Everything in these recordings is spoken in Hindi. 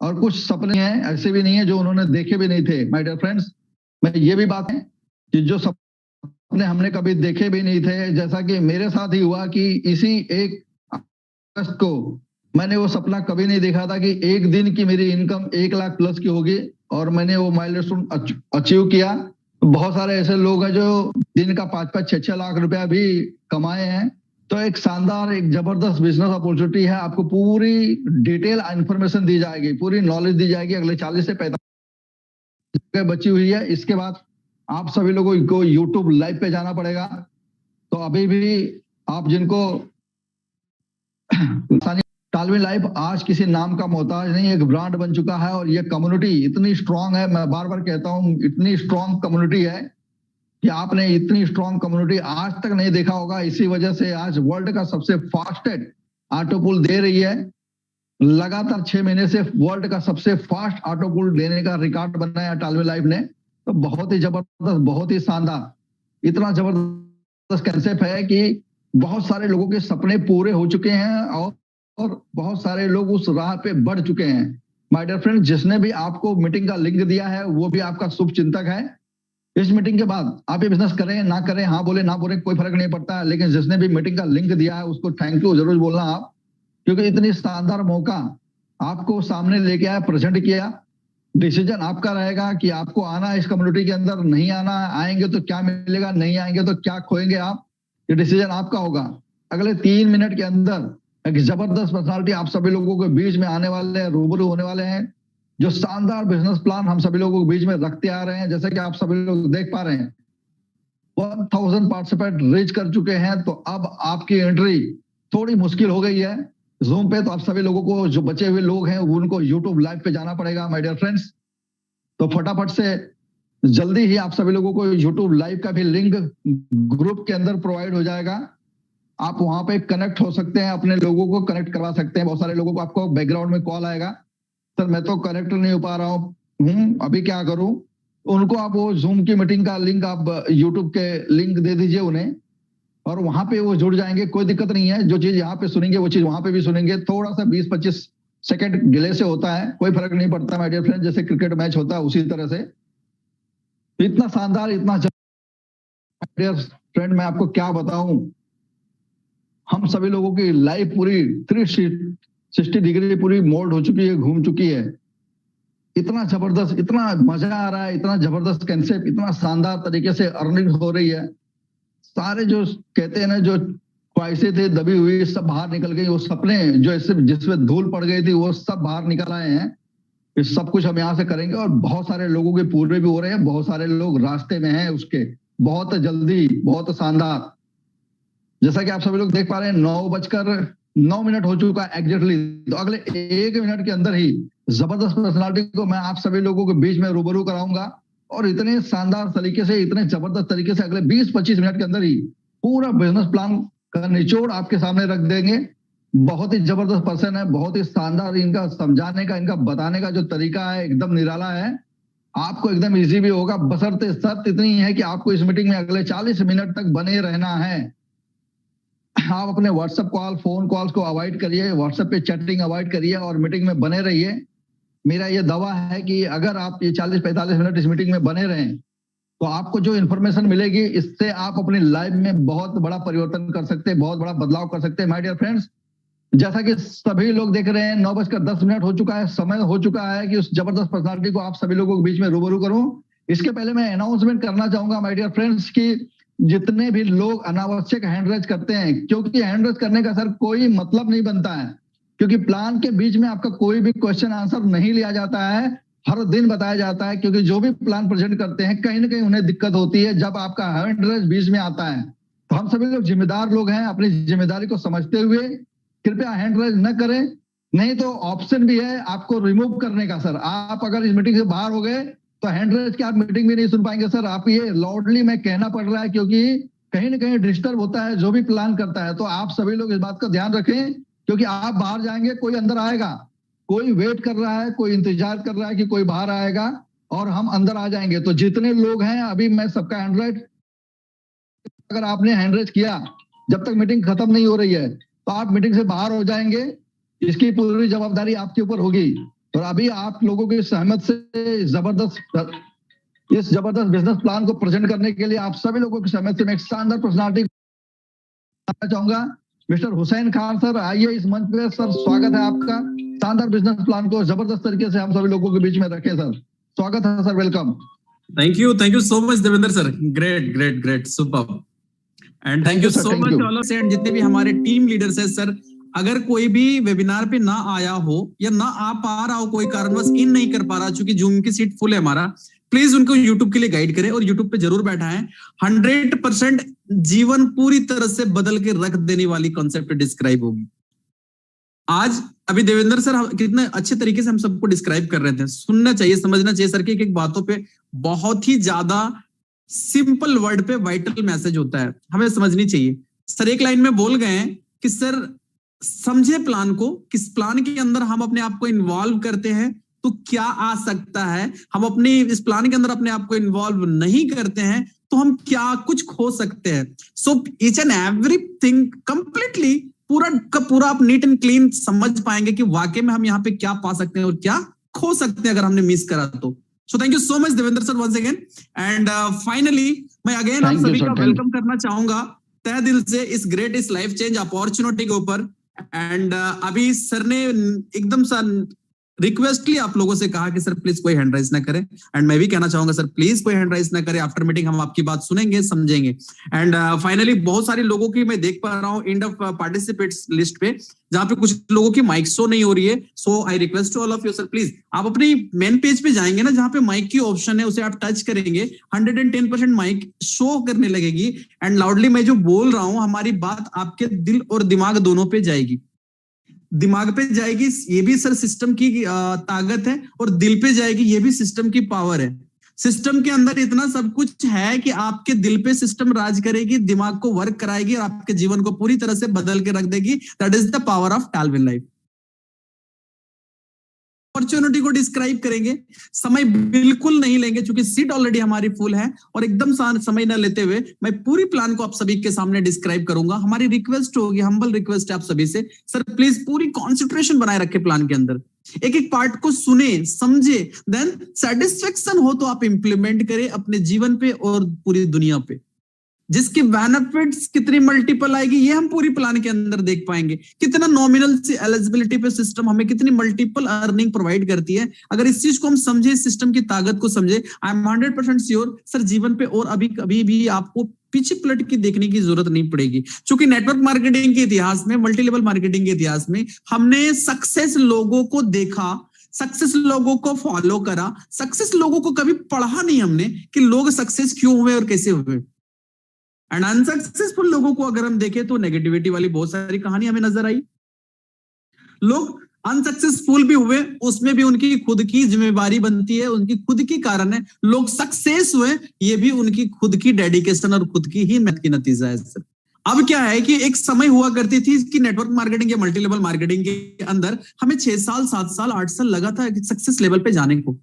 और कुछ सपने हैं ऐसे भी नहीं है जो उन्होंने देखे भी नहीं थे। माय डियर फ्रेंड्स, मैं ये भी बात है कि जो सपने हमने कभी देखे भी नहीं थे, जैसा कि मेरे साथ ही हुआ कि इसी 1 अगस्त को मैंने वो सपना कभी नहीं देखा था कि एक दिन की मेरी इनकम 1 लाख प्लस की होगी, और मैंने वो माइलस्टोन अचीव किया। बहुत सारे ऐसे लोग हैं जो दिन का 5-5, 6-6 लाख रुपया भी कमाए हैं। तो एक शानदार, एक जबरदस्त बिजनेस अपॉर्चुनिटी है। आपको पूरी डिटेल इंफॉर्मेशन दी जाएगी, पूरी नॉलेज दी जाएगी। अगले 40 से 45 बची हुई है। इसके बाद आप सभी लोगों को यूट्यूब लाइव पे जाना पड़ेगा। तो अभी भी आप जिनको तालवी लाइफ आज किसी नाम का मोहताज नहीं, एक ब्रांड बन चुका है। और ये कम्युनिटी इतनी स्ट्रांग है, मैं बार बार कहता हूं, इतनी स्ट्रांग कम्युनिटी है कि आपने इतनी स्ट्रांग कम्युनिटी आज तक नहीं देखा होगा। इसी वजह से आज वर्ल्ड का सबसे फास्टेस्ट ऑटो पुल दे रही है। लगातार 6 महीने से वर्ल्ड का सबसे फास्ट ऑटो पुल देने का रिकॉर्ड बनाया टालवी लाइफ ने। तो बहुत ही जबरदस्त, बहुत ही शानदार, इतना जबरदस्त कंसेप्ट है कि बहुत सारे लोगों के सपने पूरे हो चुके हैं और बहुत सारे लोग उस राह पे बढ़ चुके हैं। माय डियर फ्रेंड, जिसने भी आपको मीटिंग का लिंक दिया है वो भी आपका शुभ चिंतक है। इस मीटिंग के बाद आप ये बिजनेस करें ना करें, हाँ बोले ना बोले, कोई फर्क नहीं पड़ता है, लेकिन जिसने भी मीटिंग का लिंक दिया है उसको थैंक यू जरूर बोलना आप, क्योंकि इतनी शानदार मौका आपको सामने लेके आया, प्रेजेंट किया। डिसीजन आपका रहेगा कि आपको आना है इस कम्युनिटी के अंदर, नहीं आना, आएंगे तो क्या मिलेगा, नहीं आएंगे तो क्या खोएंगे आप, ये डिसीजन आपका होगा। अगले 3 मिनट के अंदर एक जबरदस्त पर्सनालिटी आप सभी लोगों के बीच में आने वाले हैं, रूबरू होने वाले हैं, जो शानदार बिजनेस प्लान हम सभी लोगों के बीच में रखते आ रहे हैं। जैसे कि आप सभी लोग देख पा रहे हैं 1000 पार्टिसिपेंट रीच कर चुके हैं। तो अब आपकी एंट्री थोड़ी मुश्किल हो गई है जूम पे। तो आप सभी लोगों को, जो बचे हुए लोग हैं, उनको यूट्यूब लाइव पे जाना पड़ेगा माय डियर फ्रेंड्स। तो फटाफट से जल्दी ही आप सभी लोगों को यूट्यूब लाइव का भी लिंक ग्रुप के अंदर प्रोवाइड हो जाएगा। आप वहां पे कनेक्ट हो सकते हैं, अपने लोगों को कनेक्ट करवा सकते हैं। बहुत सारे लोगों को आपको बैकग्राउंड में कॉल आएगा, सर मैं तो कनेक्ट नहीं हो पा रहा हूँ, अभी क्या करूं। उनको आप वो जूम की मीटिंग का लिंक, आप यूट्यूब के लिंक दे दीजिए उन्हें, और वहां पे वो जुड़ जाएंगे। कोई दिक्कत नहीं है, जो चीज यहाँ पे सुनेंगे वो चीज वहां पे भी सुनेंगे। थोड़ा सा 20-25 सेकंड डिले से होता है, कोई फर्क नहीं पड़ता माय डियर फ्रेंड, जैसे क्रिकेट मैच होता है उसी तरह से। इतना शानदार, इतना डियर फ्रेंड, मैं आपको क्या बताऊं, हम सभी लोगों की लाइफ पूरी 360 डिग्री पूरी मोल्ड हो चुकी है, घूम चुकी है। इतना जबरदस्त, इतना मजा आ रहा है, इतना जबरदस्त कंसेप्ट, इतना शानदार तरीके से अर्निंग हो रही है। सारे जो कहते हैं ना, जो ख्वाहिशें थे दबी हुई, सब बाहर निकल गई। वो सपने जो ऐसे जिसमें धूल पड़ गई थी, वो सब बाहर निकल आए हैं। ये सब कुछ हम यहाँ से करेंगे, और बहुत सारे लोगों के पूरे भी हो रहे हैं, बहुत सारे लोग रास्ते में हैं उसके, बहुत जल्दी, बहुत शानदार। जैसा कि आप सभी लोग देख पा रहे हैं 9:09 हो चुका है एग्जैक्टली। तो अगले 1 मिनट के अंदर ही जबरदस्त पर्सनालिटी को मैं आप सभी लोगों के बीच में रूबरू कराऊंगा, और इतने शानदार तरीके से, इतने जबरदस्त तरीके से अगले 20-25 मिनट के अंदर ही पूरा बिजनेस प्लान का निचोड़ आपके सामने रख देंगे। बहुत ही जबरदस्त पर्सन है, बहुत ही शानदार, इनका समझाने का, इनका बताने का जो तरीका है एकदम निराला है। आपको एकदम इजी भी होगा, बशर्ते शर्त इतनी है कि आपको इस मीटिंग में अगले 40 मिनट तक बने रहना है। आप अपने व्हाट्सएप कॉल, फोन कॉल्स को अवॉइड करिए, व्हाट्सएप पे चैटिंग अवॉइड करिए और मीटिंग में बने रहिए। मेरा ये दावा है कि अगर आप ये 40-45 मिनट इस मीटिंग में बने रहें, तो आपको जो इन्फॉर्मेशन मिलेगी, इससे आप अपनी लाइफ में बहुत बड़ा परिवर्तन कर सकते हैं, बहुत बड़ा बदलाव कर सकते हैं माय डियर फ्रेंड्स। जैसा कि सभी लोग देख रहे हैं 9:10 हो चुका है, समय हो चुका है कि उस जबरदस्त पर्सनालिटी को आप सभी लोगों के बीच में रूबरू करूं। इसके पहले मैं अनाउंसमेंट करना चाहूंगा माय डियर फ्रेंड्स की जितने भी लोग अनावश्यक हैंड रेज करते हैं, क्योंकि हैंड रेज करने का सर कोई मतलब नहीं बनता है, क्योंकि प्लान के बीच में आपका कोई भी क्वेश्चन आंसर नहीं लिया जाता है, हर दिन बताया जाता है। क्योंकि जो भी प्लान प्रेजेंट करते हैं कहीं ना कहीं उन्हें दिक्कत होती है जब आपका हैंड रेज बीच में आता है। तो हम सभी लोग जिम्मेदार लोग हैं, अपनी जिम्मेदारी को समझते हुए कृपया हैंड रेज न करें। नहीं तो ऑप्शन भी है आपको रिमूव करने का। सर आप अगर इस मीटिंग से बाहर हो गए तो हैंड रेज की आप मीटिंग भी नहीं सुन पाएंगे। सर आप ये लाउडली मैं कहना पड़ रहा है, क्योंकि कहीं ना कहीं डिस्टर्ब होता है जो भी प्लान करता है। तो आप सभी लोग इस बात का ध्यान रखें, क्योंकि आप बाहर जाएंगे, कोई अंदर आएगा, कोई वेट कर रहा है, कोई इंतजार कर रहा है कि कोई बाहर आएगा और हम अंदर आ जाएंगे। तो जितने लोग हैं अभी मैं सबका हैंड रेज, अगर आपने हैंड रेज किया जब तक मीटिंग खत्म नहीं हो रही है तो आप मीटिंग से बाहर हो जाएंगे। इसकी पूरी जवाबदारी आपके ऊपर होगी। और अभी आप लोगों की सहमत से इस जबरदस्त बिजनेस प्लान को प्रेजेंट करने के लिए आप सभी लोगों की सहमत से मैं एक शानदार पर्सनालिटी चाहूंगा। मिस्टर हुसैन खान सर, आइए इस मंच पे सर, स्वागत है आपका। शानदार बिजनेस प्लान को जबरदस्त तरीके से हम सभी लोगों के बीच में रखें सर। स्वागत है sir, welcome. Thank you so much Devendra sir, great super. And thank you so much all of and जितने भी हमारे टीम लीडर्स है सर। अगर कोई भी वेबिनार पे ना आया हो या ना आ पा रहा हो, कोई कारणवश इन नहीं कर पा रहा, चूंकि जूम की सीट फुल है हमारा, प्लीज उनको यूट्यूब के लिए गाइड करें और यूट्यूब पे जरूर बैठाएं। 100% जीवन पूरी तरह से बदल के रख देने वाली कॉन्सेप्ट डिस्क्राइब होगी आज। अभी देवेंद्र सर कितने अच्छे तरीके से हम सबको डिस्क्राइब कर रहे थे। सुनना चाहिए, समझना चाहिए सर की एक बातों पे बहुत ही ज्यादा सिंपल वर्ड पे वाइटल मैसेज होता है, हमें समझनी चाहिए। सर एक लाइन में बोल गए हैं कि सर समझे प्लान को, किस प्लान के अंदर हम अपने आप को इन्वॉल्व करते हैं तो क्या आ सकता है, हम अपने इस प्लान के अंदर अपने आप को इन्वॉल्व नहीं करते हैं तो हम क्या कुछ खो सकते हैं। So each and everything completely पूरा का पूरा आप नीट एंड क्लीन समझ पाएंगे कि वाकई में हम यहाँ पे क्या पा सकते हैं और क्या खो सकते हैं अगर हमने मिस करा तो। So thank you so much Devendra sir once again. And finally मैं अगेन आप सभी का वेलकम करना चाहूंगा तहे दिल से इस ग्रेट इस लाइफ चेंज अपॉर्चुनिटी के ऊपर। एंड अभी सर ने एकदम सा रिक्वेस्टली आप लोगों से कहा कि सर प्लीज कोई हैंड राइज ना करें, एंड मैं भी कहना चाहूंगा सर प्लीज कोई हैंड राइज ना करें। आफ्टर मीटिंग हम आपकी बात सुनेंगे, समझेंगे। एंड फाइनली बहुत सारे लोगों की मैं देख पा रहा हूँ एंड ऑफ पार्टिसिपेट्स लिस्ट पे, जहां पे कुछ लोगों की माइक शो नहीं हो रही है। So I request to all of you sir, please आप अपनी मेन पेज पे जाएंगे ना, जहां पे माइक की ऑप्शन है उसे आप टच करेंगे, 110% माइक शो करने लगेगी। एंड लाउडली मैं जो बोल रहा हूं हमारी बात आपके दिल और दिमाग दोनों पे जाएगी। दिमाग पे जाएगी ये भी सर सिस्टम की ताकत है, और दिल पे जाएगी ये भी सिस्टम की पावर है। सिस्टम के अंदर इतना सब कुछ है कि आपके दिल पे सिस्टम राज करेगी, दिमाग को वर्क कराएगी और आपके जीवन को पूरी तरह से बदल के रख देगी। That is the power of Tallwin life. Opportunity को डिस्क्राइब करेंगे, समय बिल्कुल नहीं लेंगे क्योंकि सीट ऑलरेडी हमारी फुल है, और एकदम समय न लेते हुए मैं पूरी प्लान को आप सभी के सामने डिस्क्राइब करूंगा। हमारी रिक्वेस्ट होगी, हम्बल रिक्वेस्ट है आप सभी से, सर प्लीज पूरी कॉन्सेंट्रेशन बनाए रखे प्लान के अंदर, एक एक पार्ट को सुने समझे, देन सेटिस्फेक्शन हो तो आप इंप्लीमेंट करें अपने जीवन पे और पूरी दुनिया पे। जिसकी बेनिफिट्स कितनी मल्टीपल आएगी ये हम पूरी प्लान के अंदर देख पाएंगे। कितना नॉमिनल सी एलिजिबिलिटी पे सिस्टम हमें कितनी मल्टीपल अर्निंग प्रोवाइड करती है। अगर इस चीज को हम समझे, इस सिस्टम की ताकत को समझे, आई एम 100% श्योर सर जीवन पे और अभी कभी भी आपको पीछे पलट के देखने की जरूरत नहीं पड़ेगी। क्योंकि नेटवर्क मार्केटिंग के इतिहास में, मल्टी लेवल मार्केटिंग के इतिहास में हमने सक्सेस लोगों को देखा, सक्सेस लोगों को फॉलो करा, सक्सेस लोगों को कभी पढ़ा नहीं हमने कि लोग सक्सेस क्यों हुए और कैसे हुए। एंड अनसक्सेसफुल लोगों को अगर हम देखें तो नेगेटिविटी वाली बहुत सारी कहानी हमें नजर आई। लोग अनसक्सेसफुल भी हुए, उसमें भी उनकी खुद की जिम्मेवारी बनती है, उनकी खुद की कारण है। लोग सक्सेस हुए, ये भी उनकी खुद की डेडिकेशन और खुद की ही मेहनत की नतीजा है सर। अब क्या है कि एक समय हुआ करती थी कि नेटवर्क मार्केटिंग या मल्टी लेवल मार्केटिंग के अंदर हमें 6 साल 7 साल 8 साल लगा था सक्सेस लेवल पे जाने को,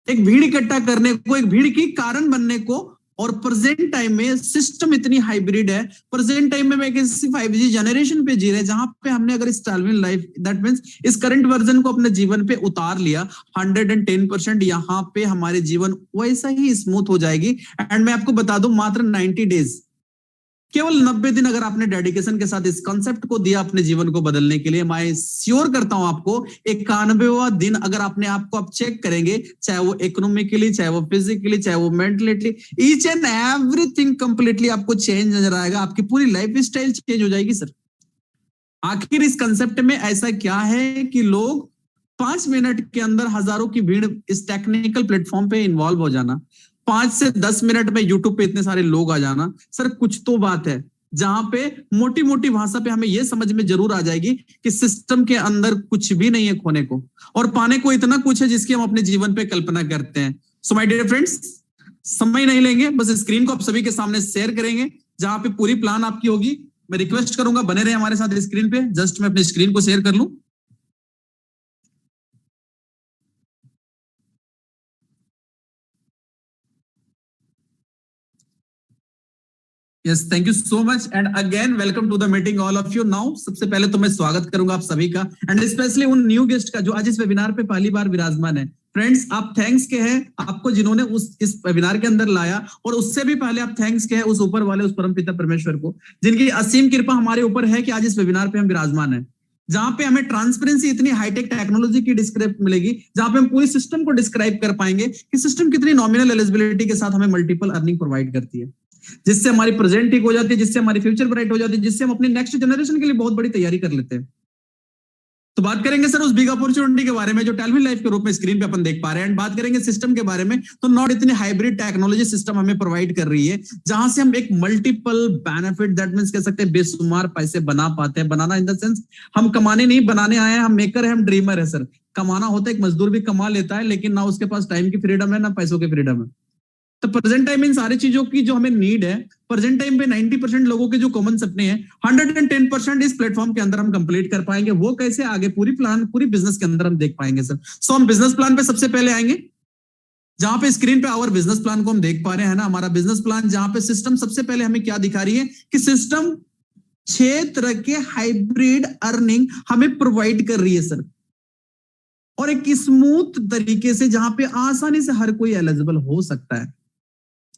एक भीड़ इकट्ठा करने को, एक भीड़ की कारण बनने को। और प्रेजेंट टाइम में सिस्टम इतनी हाइब्रिड है, प्रेजेंट टाइम में मैं किसी 5G जनरेशन पे जी रहे, जहां पे हमने अगर इस टालविन लाइफ दैट मींस इस करंट वर्जन को अपने जीवन पे उतार लिया 110%, यहाँ पे हमारे जीवन वैसा ही स्मूथ हो जाएगी। एंड मैं आपको बता दूं मात्र 90 डेज, केवल 90 दिन अगर आपने डेडिकेशन के साथ इस कॉन्सेप्ट को दिया अपने जीवन को बदलने के लिए, मैं श्योर करता हूं आपको 91वां दिन अगर अपने आप को आप चेक करेंगे, चाहे वो इकोनॉमिकली, चाहे वो फिजिकली, चाहे वो mentally, each and everything completely आपको चेंज नजर आएगा, आपकी पूरी लाइफ स्टाइल चेंज हो जाएगी सर। आखिर इस कंसेप्ट में ऐसा क्या है कि लोग 5 मिनट के अंदर हजारों की भीड़ इस टेक्निकल प्लेटफॉर्म पे इन्वॉल्व हो जाना, 5 से 10 मिनट में यूट्यूब पे इतने सारे लोग आ जाना, सर कुछ तो बात है जहां पे मोटी मोटी भाषा पे हमें यह समझ में जरूर आ जाएगी कि सिस्टम के अंदर कुछ भी नहीं है खोने को, और पाने को इतना कुछ है जिसकी हम अपने जीवन पे कल्पना करते हैं। सो माय डियर फ्रेंड्स, समय नहीं लेंगे, बस स्क्रीन को आप सभी के सामने शेयर करेंगे जहां पे पूरी प्लान आपकी होगी। मैं रिक्वेस्ट करूंगा बने रहे हमारे साथ स्क्रीन पे, जस्ट मैं अपनी स्क्रीन को शेयर कर लूं। Yes, thank you so much and again welcome to the meeting all of you. Now सबसे पहले तो मैं स्वागत करूंगा आप सभी का एंड स्पेशली उन न्यू गेस्ट का जो आज इस वेबिनार पे पहली बार विराजमान है। फ्रेंड्स, आप थैंक्स के हैं आपको जिन्होंने इस वेबिनार के अंदर लाया, और उससे भी पहले आप थैंक्स के हैं उस ऊपर वाले उस परम पिता परमेश्वर को जिनकी असीम कृपा हमारे ऊपर है कि आज इस वेबिनार पे हम विराजमान है, जहां पे हमें ट्रांसपेरेंसी इतनी हाईटेक टेक्नोलॉजी की डिस्क्राइब मिलेगी, जहां पे हम पूरी सिस्टम को डिस्क्राइब कर पाएंगे कि सिस्टम कितनी नॉमिनल एलिजिबिलिटी के साथ हमें मल्टीपल अर्निंग प्रोवाइड करती है, जिससे हमारी प्रेजेंट ठीक हो जाती है, जिससे हमारी फ्यूचर ब्राइट हो जाती है, जिससे हम अपने नेक्स्ट जनरेशन के लिए बहुत बड़ी तैयारी कर लेते हैं। तो बात करेंगे सर उस बिग अपॉर्चुनिटी के बारे में जो टेलविन लाइफ के रूप में स्क्रीन पे अपन देख पा रहे हैं, एंड बात करेंगे सिस्टम के बारे में। तो नॉट इतनी हाइब्रिड टेक्नोलॉजी सिस्टम हमें प्रोवाइड कर रही है जहां से हम एक मल्टीपल बेनिफिट, दैट मींस कह सकते हैं बेशुमार पैसे बना पाते हैं। बनाना इन द सेंस हम कमाने नहीं बनाने आए हैं, हम मेकर है, हम ड्रीमर है सर। कमाना होता है, एक मजदूर भी कमा लेता है, लेकिन ना उसके पास टाइम की फ्रीडम है ना पैसों की फ्रीडम है। तो प्रेजेंट टाइम इन सारी चीजों की जो हमें नीड है, प्रेजेंट टाइम पे 90% लोगों के जो कॉमन सपने हैं 110% इस प्लेटफॉर्म के अंदर हम कंप्लीट कर पाएंगे। वो कैसे, आगे पूरी बिजनेस के अंदर हम देख पाएंगे सर। सो हम बिजनेस प्लान पे सबसे पहले आएंगे, जहां पे स्क्रीन पे आवर बिजनेस प्लान को हम देख पा रहे हैं ना, हमारा बिजनेस प्लान, जहां पे सिस्टम सबसे पहले हमें क्या दिखा रही है कि सिस्टम 6 तरह के हाइब्रिड अर्निंग हमें प्रोवाइड कर रही है सर, और एक स्मूथ तरीके से जहां पे आसानी से हर कोई एलिजिबल हो सकता है।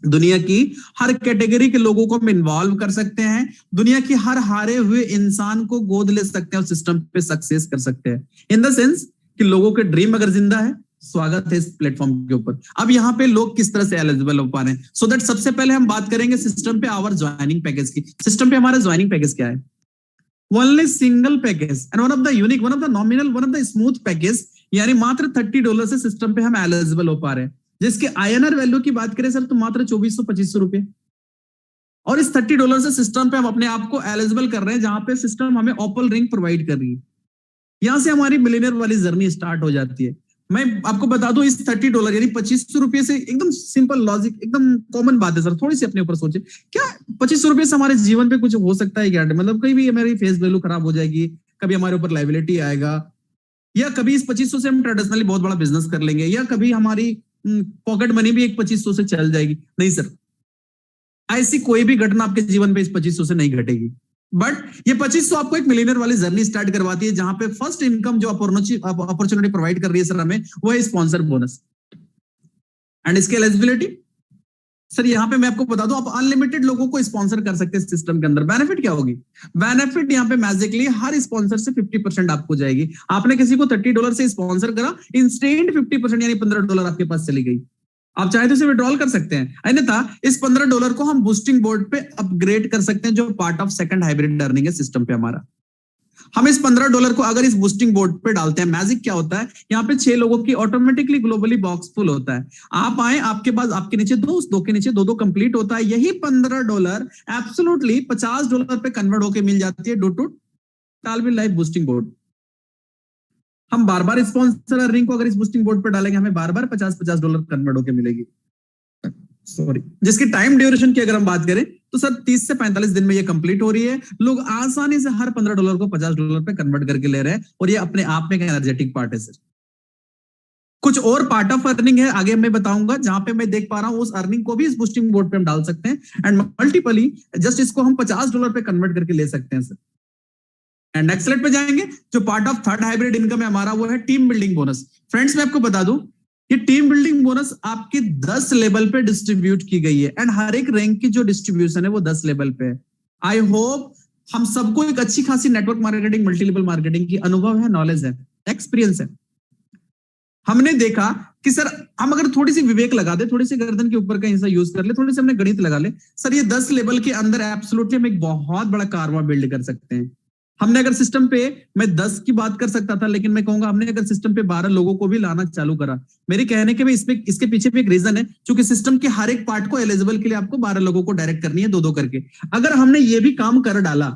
दुनिया की हर कैटेगरी के लोगों को हम इन्वॉल्व कर सकते हैं, दुनिया की हर हारे हुए इंसान को गोद ले सकते हैं और सिस्टम पे सक्सेस कर सकते हैं। इन द सेंस कि लोगों के ड्रीम अगर जिंदा है, स्वागत है इस प्लेटफॉर्म के ऊपर। अब यहाँ पे लोग किस तरह से एलिजिबल हो पा रहे हैं, सो दैट सबसे पहले हम बात करेंगे सिस्टम पे आवर ज्वाइनिंग पैकेज की। सिस्टम पे हमारा ज्वाइनिंग पैकेज क्या है? Only single package and one of the unique, one of the nominal, one of the smooth package, यानी मात्र $30 से सिस्टम पे हम एलिजिबल हो पा रहे हैं, जिसके INR वैल्यू की बात करें सर तो मात्र 2400-2500 रुपए। और इस $30 से सिस्टम पे हम अपने आप को एलिजिबल कर रहे हैं, जहां पे सिस्टम हमें ओपन रिंग प्रोवाइड कर रही है। यहां से हमारी मिलियनर वाली जर्नी स्टार्ट हो जाती है। मैं आपको बता दूं, इस $30 यानी 2500 रुपए से, एकदम सिंपल लॉजिक, एकदम कॉमन बात है सर, थोड़ी सी अपने ऊपर सोचे, क्या 2500 रुपए से हमारे जीवन पे कुछ हो सकता है क्या? मतलब कहीं भी हमारी फेस वैल्यू खराब हो जाएगी, कभी हमारे ऊपर लाइबिलिटी आएगा, या कभी इस 2500 से हम ट्रेडिशनली बहुत बड़ा बिजनेस कर लेंगे, या कभी हमारी पॉकेट मनी भी एक 2500 से चल जाएगी। नहीं सर, ऐसी कोई भी घटना आपके जीवन पे इस 2500 से नहीं घटेगी। बट ये 2500 आपको एक मिलियनर वाली जर्नी स्टार्ट करवाती है, जहां पे फर्स्ट इनकम जो अपॉर्चुनिटी प्रोवाइड कर रही है सर हमें, वो है स्पॉन्सर बोनस। एंड इसकी एलिजिबिलिटी सर, यहाँ पे मैं आपको बता दूं, आप अनलिमिटेड लोगों को स्पॉन्सर कर सकते हैं सिस्टम के अंदर। बेनिफिट क्या होगी? बेनिफिट यहाँ पे मैजिकली हर स्पॉन्सर से 50% आपको जाएगी। आपने किसी को $30 से स्पॉन्सर करा, इंस्टेंट 50% यानी $15 आपके पास चली गई। आप चाहे तो इसे विड्रॉल कर सकते हैं, अन्यथा इस $15 को हम बूस्टिंग बोर्ड पे अपग्रेड कर सकते हैं, जो part of second hybrid earning है सिस्टम पे हमारा। हम इस $15 को अगर इस बूस्टिंग बोर्ड पे डालते हैं, मैजिक क्या होता है, यहाँ पे 6 लोगों की ऑटोमेटिकली ग्लोबली बॉक्स फुल होता है। आप आए, आपके पास आपके नीचे दो के नीचे दो कंप्लीट होता है। यही $15 एब्सोल्युटली $50 पे कन्वर्ट होकर मिल जाती है due to tailwind life boosting board. हम बार बार स्पॉन्सर अर्निंग को अगर इस बूस्टिंग बोर्ड पर डालेंगे, हमें बार बार $50 कन्वर्ट होकर मिलेगी। सॉरी, जिसकी टाइम ड्यूरेशन की अगर हम बात करें तो सर 30 से 45 दिन में ये कंप्लीट हो रही है। लोग आसानी से हर $15 को $50 पे कन्वर्ट करके ले रहे हैं, और ये अपने आप में एक एनर्जेटिक पार्ट है सर। कुछ और पार्ट ऑफ अर्निंग है, आगे मैं बताऊंगा, जहां पे मैं देख पा रहा हूं उस अर्निंग को भी इस बूस्टिंग बोर्ड पे हम डाल सकते हैं, एंड मल्टीपली जस्ट इसको हम $50 पे कन्वर्ट करके ले सकते हैं सर। एंड नेक्स्ट स्लाइड पे जाएंगे, जो part of third hybrid income है हमारा, वो है टीम बिल्डिंग बोनस। फ्रेंड्स, मैं आपको बता दूं, ये टीम बिल्डिंग बोनस आपके 10 लेवल पे डिस्ट्रीब्यूट की गई है, एंड हर एक रैंक की जो डिस्ट्रीब्यूशन है वो 10 लेवल पे है। आई होप हम सबको एक अच्छी खासी network marketing, multi level marketing की अनुभव है, नॉलेज है, एक्सपीरियंस है। हमने देखा कि सर हम अगर थोड़ी सी विवेक लगा दे, थोड़ी सी गर्दन के ऊपर का हिस्सा यूज कर ले, थोड़ी सी हमने गणित लगा ले सर, ये 10 लेवल के अंदर एब्सोल्युटली हम एक बहुत बड़ा कारवा बिल्ड कर सकते हैं। हमने अगर सिस्टम पे, मैं 10 की बात कर सकता था, लेकिन मैं कहूंगा हमने अगर सिस्टम पे 12 लोगों को भी लाना चालू करा। मेरे कहने के इसके पीछे भी एक रीजन है, क्योंकि सिस्टम के हर एक पार्ट को एलिजिबल के लिए आपको 12 लोगों को डायरेक्ट करनी है, 2-2 करके। अगर हमने ये भी काम कर डाला,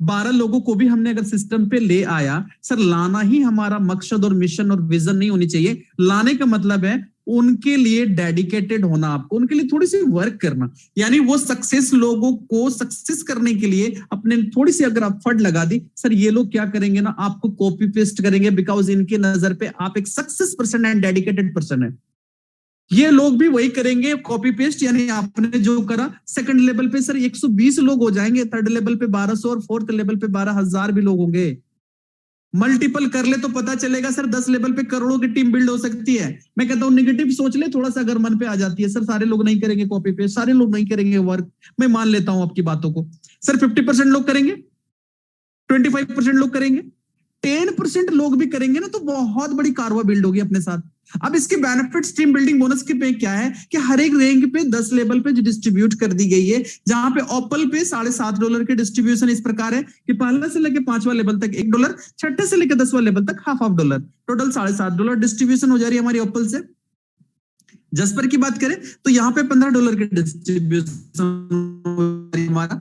12 लोगों को भी हमने अगर सिस्टम पे ले आया सर, लाना ही हमारा मकसद और मिशन और विजन नहीं होनी चाहिए। लाने का मतलब है उनके लिए डेडिकेटेड होना, आपको उनके लिए थोड़ी सी वर्क करना, यानी वो सक्सेस, लोगों को सक्सेस करने के लिए अपने थोड़ी सी अगर एफर्ट लगा दी सर, ये लोग क्या करेंगे ना, आपको कॉपी पेस्ट करेंगे, बिकॉज इनके नजर पे आप एक success person and dedicated person है। ये लोग भी वही करेंगे, कॉपी पेस्ट, यानी आपने जो करा। सेकंड लेवल पे सर 120 लोग हो जाएंगे, थर्ड लेवल पे 1200 और फोर्थ लेवल पे 12,000 भी लोग होंगे। मल्टीपल कर ले तो पता चलेगा सर 10 लेवल पे करोड़ों की टीम बिल्ड हो सकती है। मैं कहता हूं नेगेटिव सोच ले थोड़ा सा, अगर मन पे आ जाती है सर सारे लोग नहीं करेंगे कॉपी पेस्ट, सारे लोग नहीं करेंगे वर्क, मैं मान लेता हूं आपकी बातों को। सर 50% लोग करेंगे, 25% लोग करेंगे, 10% लोग भी करेंगे ना, तो बहुत बड़ी कारवा बिल्ड होगी अपने साथ। अब इसके बेनिफिट्स टीम बिल्डिंग बोनस के पे क्या है कि हर एक रैंक पे 10 लेवल पे जो डिस्ट्रीब्यूट कर दी गई है, जहां पे ओपल पे $7.5 के डिस्ट्रीब्यूशन इस प्रकार है कि पहला से लेकर 5वां लेवल तक $1, छठे से लेकर 10वां लेवल तक $0.5, टोटल $7.5 डिस्ट्रीब्यूशन हो जा रही है हमारी ओपल से। जसपर की बात करें तो यहाँ पे $15 के डिस्ट्रीब्यूशन हमारा,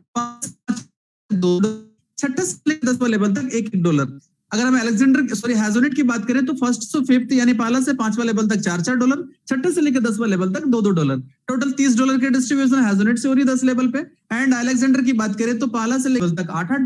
छठे से लेकर 10वां लेवल तक $1। अगर हम हैजोनेट की बात करें तो फर्स्ट से फिफ्थ यानी पहला से 5वां लेवल तक $4, छठे से लेकर 10वां लेवल तक $2, टोटल $30 के डिस्ट्रीब्यूशन हैजोनेट से हो रही है 10 लेवल पे। एंड अलेक्जेंडर की बात करें तो पहला से लेवल तक $8,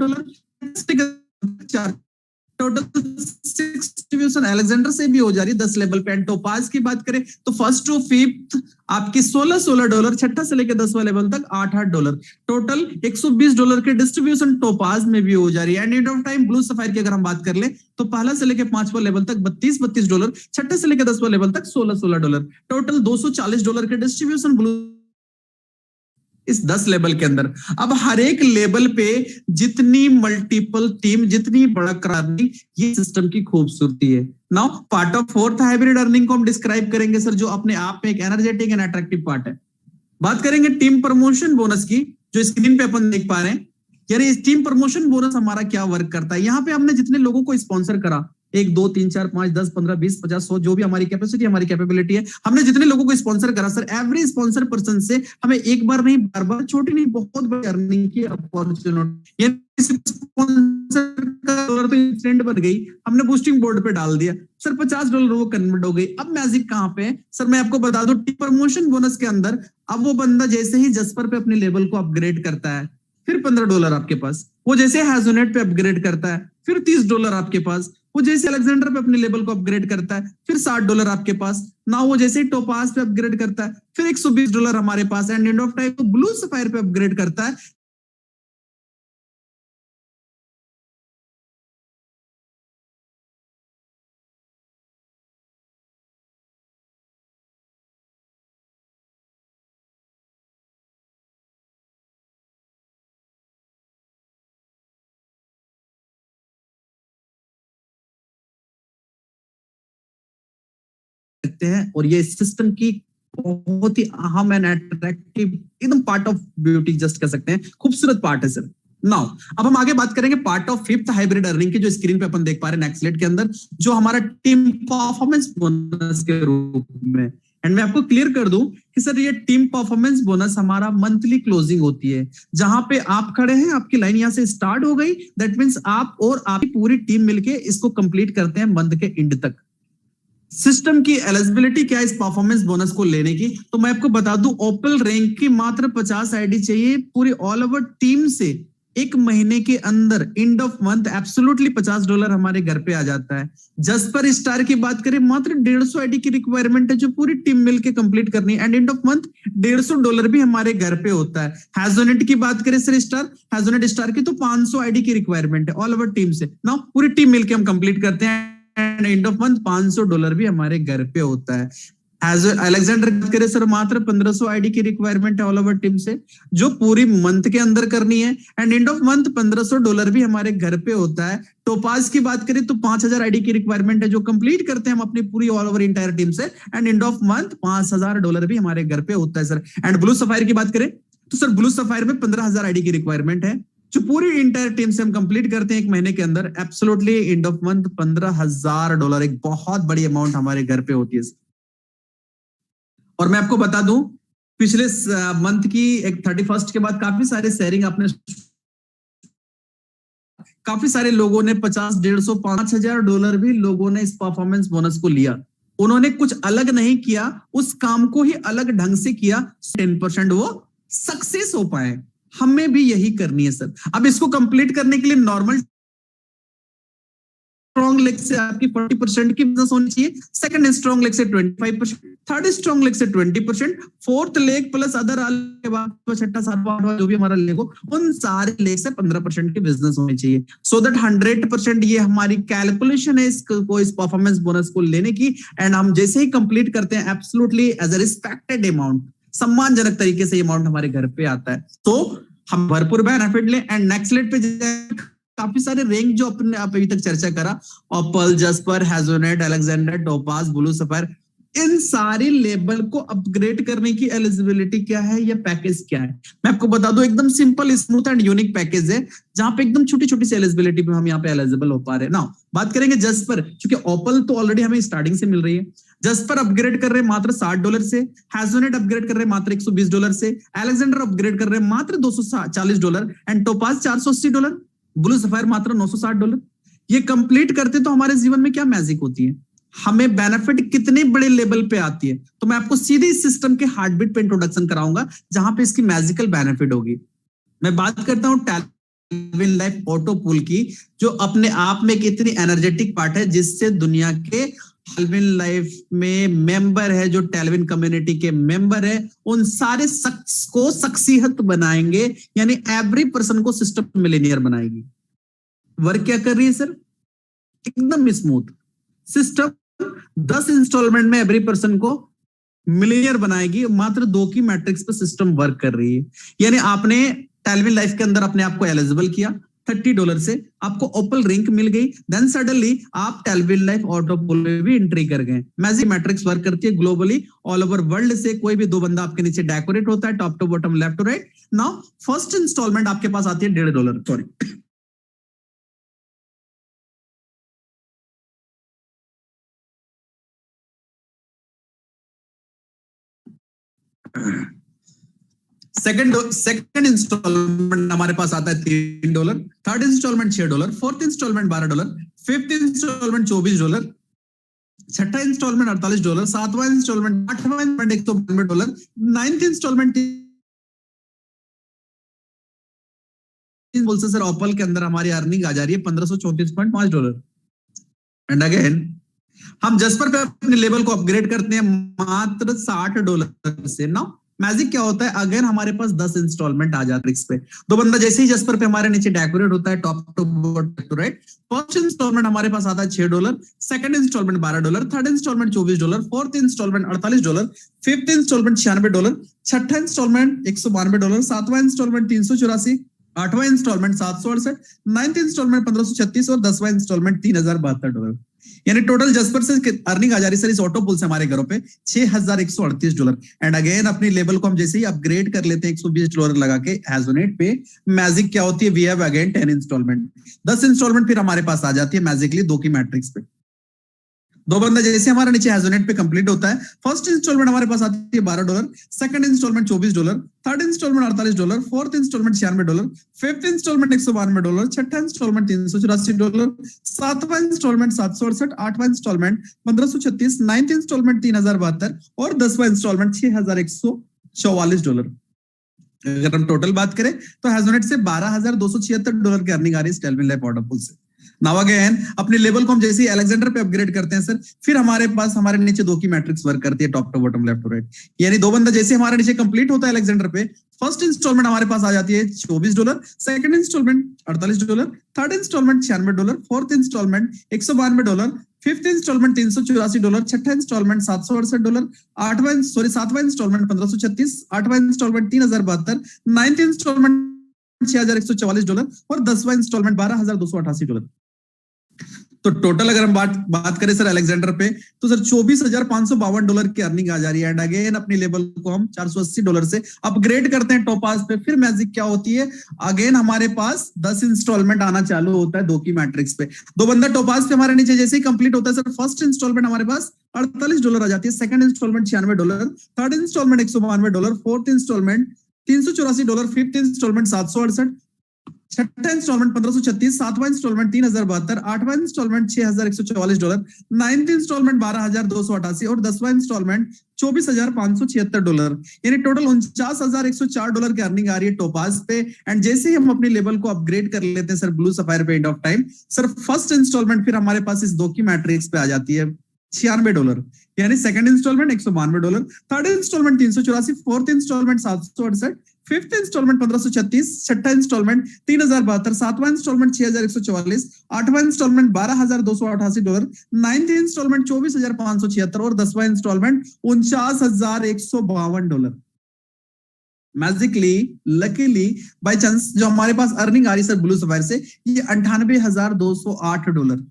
टोटल डिस्ट्रीब्यूशन अलेक्जेंडर से भी हो जा रही है 10 लेवल पे। एंड टोपाज की बात करें तो फर्स्ट टू फिफ्थ आपकी $16, छठा से लेकर 10वां लेवल तक $8, टोटल $120 के डिस्ट्रीब्यूशन टोपाज में भी हो जा रही है। And and of time blue sapphire की अगर हम बात कर ले तो पहला से लेकर 5वां लेवल तक $32, छठे से लेकर 10वां लेवल तक $16, टोटल $240 के डिस्ट्रीब्यूशन ब्लू इस 10 लेवल के अंदर। अब हर एक लेवल पे जितनी मल्टीपल टीम, जितनी बड़ा अर्निंग, ये सिस्टम की खूबसूरती है। Now part of fourth hybrid earning को हम डिस्क्राइब करेंगे सर, जो अपने आप में एक एनर्जेटिक एंड अट्रैक्टिव पार्ट है। बात करेंगे टीम प्रमोशन बोनस की, जो स्क्रीन पे अपन देख पा रहे हैं। यानी इस टीम प्रमोशन बोनस हमारा क्या वर्क करता है। यहाँ पे हमने जितने लोगों को स्पॉन्सर करा, 1 2 3 4 5 10 15 20 50 100, जो भी हमारी कैपेसिटी, हमारी कैपेबिलिटी है, हमने जितने लोगों को स्पॉन्सर करा सर, एवरी स्पॉन्सर पर्सन से हमें एक बार नहीं, बार बार, छोटी नहीं बहुत बड़ी अर्निंग की अपॉर्चुनिटी। तो इंसिडेंट बन गई, हमने बूस्टिंग बोर्ड पे डाल दिया सर, $50 वो कन्वर्ट हो गई। अब मैजिक कहां पे है सर, मैं आपको बता दूं, टीम प्रमोशन बोनस के अंदर अब वो बंदा जैसे ही जसपर पे अपने लेवल को अपग्रेड करता है, फिर $15 आपके पास। वो जैसे हैजोनेट पे अपग्रेड करता है, फिर $30 आपके पास। वो जैसे अलेक्जेंडर पे अपने लेवल को अपग्रेड करता है, फिर $60 आपके पास। ना वो जैसे टोपास पे अपग्रेड करता है, फिर $120 हमारे पास। एंड एंड ऑफ टाइम तो ब्लू सफायर पे अपग्रेड करता है, हैं। और ये सिस्टम की बहुत ही अहम एंड अट्रैक्टिव, एकदम पार्ट ऑफ ब्यूटी जस्ट कह सकते हैं, खूबसूरत पार्ट है सर। नाउ अब हम आगे बात करेंगे part of fifth hybrid earning की, जो स्क्रीन पे अपन देख पा रहे हैं नेक्स्ट स्लाइड के अंदर, जो हमारा टीम परफॉर्मेंस बोनस के रूप में। एंड मैं आपको क्लियर कर दूं कि सर ये टीम परफॉर्मेंस बोनस हमारा मंथली क्लोजिंग होती है, जहां पे आप खड़े हैं, आपकी लाइन यहां से स्टार्ट हो गई, दैट मींस आप और आपकी पूरी टीम मिलके इसको कंप्लीट करते हैं मंथ के एंड तक। सिस्टम की एलिजिबिलिटी क्या है इस परफॉर्मेंस बोनस को लेने की, तो मैं आपको बता दूं, ओपल रैंक की मात्र 50 आईडी चाहिए पूरी ऑल ओवर टीम से। एक महीने के अंदर एंड ऑफ मंथ एब्सोल्युटली $50 हमारे घर पे आ जाता है। जसपर स्टार की बात करें, मात्र 150 आईडी की रिक्वायरमेंट है, जो पूरी टीम मिलके कंप्लीट करनी है। एंड एंड ऑफ मंथ $150 भी हमारे घर पे होता है। हैजोनेट की बात करें सर, हैजोनेट स्टार की तो 500 आईडी की रिक्वायरमेंट है ऑल ओवर टीम से। ना पूरी टीम मिलके हम कंप्लीट करते हैं, एंड ऑफ मंथ $500 भी हमारे घर पे होता है। अलेक्जेंडर करे सर, मात्र 1500 आईडी की रिक्वायरमेंट है ऑल ओवर टीम से, जो पूरी मंथ के अंदर करनी है। एंड एंड ऑफ मंथ $1500 भी हमारे घर पे होता है। टोपाज की बात करें तो 5000 आईडी की रिक्वायरमेंट है, जो कंप्लीट करते हैं हम अपनी पूरी ऑल ओवर इंटायर टीम से। एंड एंड ऑफ मंथ $5000 भी हमारे घर पे होता है सर। एंड ब्लू सफायर की बात करें तो सर, ब्लू सफायर में 15000 आईडी की रिक्वायरमेंट है, जो पूरी इंटायर टीम से हम कंप्लीट करते हैं एक महीने के अंदर। एब्सोल्युटली एंड ऑफ मंथ $15000, एक बहुत बड़ी अमाउंट हमारे घर पे होती है। और मैं आपको बता दूं, पिछले मंथ की एक 31 के बाद काफी सारे शेयरिंग आपने, काफी सारे लोगों ने $50, $150, $5000 भी लोगों ने इस परफॉर्मेंस बोनस को लिया। उन्होंने कुछ अलग नहीं किया, उस काम को ही अलग ढंग से किया, 10% वो सक्सेस हो पाए। हमें भी यही करनी है सर। अब इसको कंप्लीट करने के लिए नॉर्मल स्ट्रॉन्ग लेग से आपकी 40% की बिजनेस होनी चाहिए, सेकंड स्ट्रॉन्ग लेग से 25%, थर्ड स्ट्रॉन्ग लेग से 20%, फोर्थ लेग प्लस अदर के बाद छठा सातवां आठवां जो भी हमारा लेग हो, उन सारे लेग से 15% की बिजनेस होनी चाहिए, सो दैट 100% ये हमारी कैलकुलेशन है इसको, इस परफॉर्मेंस बोनस को लेने की। एंड हम जैसे ही कंप्लीट करते हैं absolutely as a respected amount, सम्मानजनक तरीके से अमाउंट हमारे घर पे आता है, तो हम भरपूर बेनिफिट लें। एंड नेक्स्ट स्लाइड पे काफी सारे रैंक जो अपने अभी तक चर्चा करा, opal, jasper, hessonite, alexander, topaz, blue sapphire, इन सारे लेबल को अपग्रेड करने की एलिजिबिलिटी क्या है या पैकेज क्या है, मैं आपको बता दूं, एकदम simple, smooth and unique package है, जहां पे एकदम छोटी छोटी सी एलिजिबिलिटी पे हम यहाँ पे एलिजिबल हो पा रहे हैं। नाउ बात करेंगे जस्पर, क्योंकि ओपल तो ऑलरेडी हमें स्टार्टिंग से मिल रही है, जस्पर अपग्रेड कर रहे हैं मात्र $60 से, हेजोनेट अपग्रेड कर रहे हैं मात्र $120 से, अलेक्जेंडर अपग्रेड कर रहे हैं मात्र $240 एंड टोपाज $480, ब्लू सफायर मात्र $960। ये कंप्लीट करते तो हमारे जीवन में क्या मैजिक होती है, हमें बेनिफिट कितने बड़े लेवल पे आती है, तो मैं आपको सीधे इस सिस्टम के हार्टबीट पे इंट्रोडक्शन कराऊंगा जहां पे इसकी मैजिकल बेनिफिट होगी। मैं बात करता हूं टेलविन लाइफ ऑटो पूल की, जो अपने आप में एक इतनी एनर्जेटिक पार्ट है जिससे दुनिया के टेलविन लाइफ में मेंबर है, जो टेलविन कम्युनिटी के मेंबर है, उन सारे शख्स को शख्सियत बनाएंगे, यानी एवरी पर्सन को सिस्टम मिलेनियर बनाएगी। वर्क क्या कर रही है सर, एकदम स्मूथ सिस्टम, 10 इंस्टॉलमेंट में एवरी पर्सन को मिलियनियर बनाएगी, मात्र 2 की मैट्रिक्स पे सिस्टम वर्क कर रही है। यानी आपने टेलविन लाइफ के अंदर अपने आप को एलिजिबल किया $30 से, आपको ओपल रिंग मिल गई, देन सडनली आप टेलविन लाइफ ऑटो पूल में भी एंट्री कर गए। मैजिक मैट्रिक्स वर्क करती है ग्लोबली, ऑल ओवर वर्ल्ड से कोई भी 2 बंदा आपके नीचे डेकोरेट होता है, top to bottom, left to right. Now first instalment आपके पास आती है $1.5, सॉरी सेकंड इंस्टॉलमेंट हमारे पास आता है $3, third instalment $6, fourth instalment $12, fifth instalment $24, छठा इंस्टॉलमेंट $48, सातवां इंस्टॉलमेंट, आठवां इंस्टॉलमेंट $192, नाइन्थ इंस्टॉलमेंट बोल से सर ओपल के अंदर हमारी अर्निंग आ जा रही है $1534.5। एंड अगेन हम जस्पर पे अपने लेवल को अपग्रेड करते हैं मात्र $60 से। नाउ मैजिक क्या होता है, अगर हमारे पास 10 इंस्टॉलमेंट आ जाते हैं पे, 2 बंदा जैसे ही जस्पर पे हमारे नीचे डेकोरेट होता है, top to bottom right, first instalment हमारे पास आता है $6, second instalment $12, third instalment $24, fourth instalment $48, fifth instalment $96, छठा इंस्टॉलमेंट $192, सातवां इंस्टॉलमेंट $384, आठवां इंस्टॉलमेंट $768, नाइन्थ इंस्टॉलमेंट $1536 और 10वां इंस्टॉलमेंट $3072। यानी टोटल जस्पर से अर्निंग आ जा रही सर इस ऑटो पुल से हमारे घरों पे $6138। एंड अगेन अपनी लेवल को हम जैसे ही अपग्रेड कर लेते हैं $120 लगा के हेजोनेट पे, मैजिक क्या होती है, we have again 10 instalment, 10 instalment फिर हमारे पास आ जाती है मैजिकली 2 की मैट्रिक्स पे। 2 बंदा जैसे हमारा नीचे हेजोनेट पे कंप्लीट होता है, फर्स्ट इंस्टॉलमेंट हमारे पास आती है $12, second instalment $24, third instalment $48, fourth instalment $96, fifth instalment $192, छठा इंस्टॉलमेंट $384, सातवां इंस्टॉलमेंट $768, आठवां इंस्टॉलमेंट $1536, नाइन्थ इंस्टॉलमेंट $3072 और 10वां इंस्टॉलमेंट $6144। अगर हम टोटल बात करें तो हेजोनेट से $12,276 की अर्निंग आ रही है टेलविन लाइफ ऑटो पुल से। नाउ अगेन अपने लेवल को हम जैसे ही अलेक्जेंडर पे अपग्रेड करते हैं सर, फिर हमारे पास हमारे नीचे 2 की मैट्रिक्स वर्क करती है, top to bottom, left to right. यानी 2 बंदा जैसे हमारे नीचे कंप्लीट होता है अलेक्जेंडर पे, फर्स्ट इंस्टॉलमेंट हमारे पास आ जाती है $24, second instalment $48, third instalment $96, fourth instalment $192, fifth instalment $384, छठा इंस्टॉलमेंट $768, सातवां इंस्टॉलमेंट $1536, आठवां इंस्टॉलमेंट $3072, नाइन्थ इंस्टॉलमेंट $6144 और 10वां इंस्टॉलमेंट $12,288। तो टोटल अगर हम बात करें सर अलेक्जेंडर पे, तो सर $24,552 की अर्निंग आ जा रही है। एंड अगेन अपनी लेवल को हम $480 से अपग्रेड करते हैं टोपाज पे, फिर मैजिक क्या होती है, अगेन हमारे पास 10 इंस्टॉलमेंट आना चालू होता है 2 की मैट्रिक्स पे। 2 बंदा टोपाज पे हमारे नीचे जैसे ही कंप्लीट होता है सर, फर्स्ट इंस्टॉलमेंट हमारे पास $48 आ जाती है, second instalment $96, third instalment $192, fourth instalment $384, fifth instalment $768, छठा इंस्टॉलमेंट $1536, सातवां इंस्टॉलमेंट $3072, आठवां इंस्टॉलमेंट $6144, नाइन्थ इंस्टॉलमेंट $12,288 और 10वां इंस्टॉलमेंट $24,576। यानी टोटल $49,104 की अर्निंग आ रही है टोपाज पे। एंड जैसे ही हम अपनी लेवल को अपग्रेड कर लेते हैं सर ब्लू सफायर पे end of time, sir first instalment फिर हमारे पास इस 2 की मैट्रिक्स पे आ जाती है $96, यानी second instalment $192, third instalment 384, fourth instalment 768, fifth instalment 1536, छठा इंस्टॉलमेंट 3072, सातवां इंस्टॉलमेंट 6144, आठवां इंस्टॉलमेंट $12288, नाइन्थ इंस्टॉलमेंट 24576 और 10वां instalment $49,152। Magically, luckily, by chance जो हमारे पास अर्निंग आ रही सर ब्लू सफायर से, ये $98,208।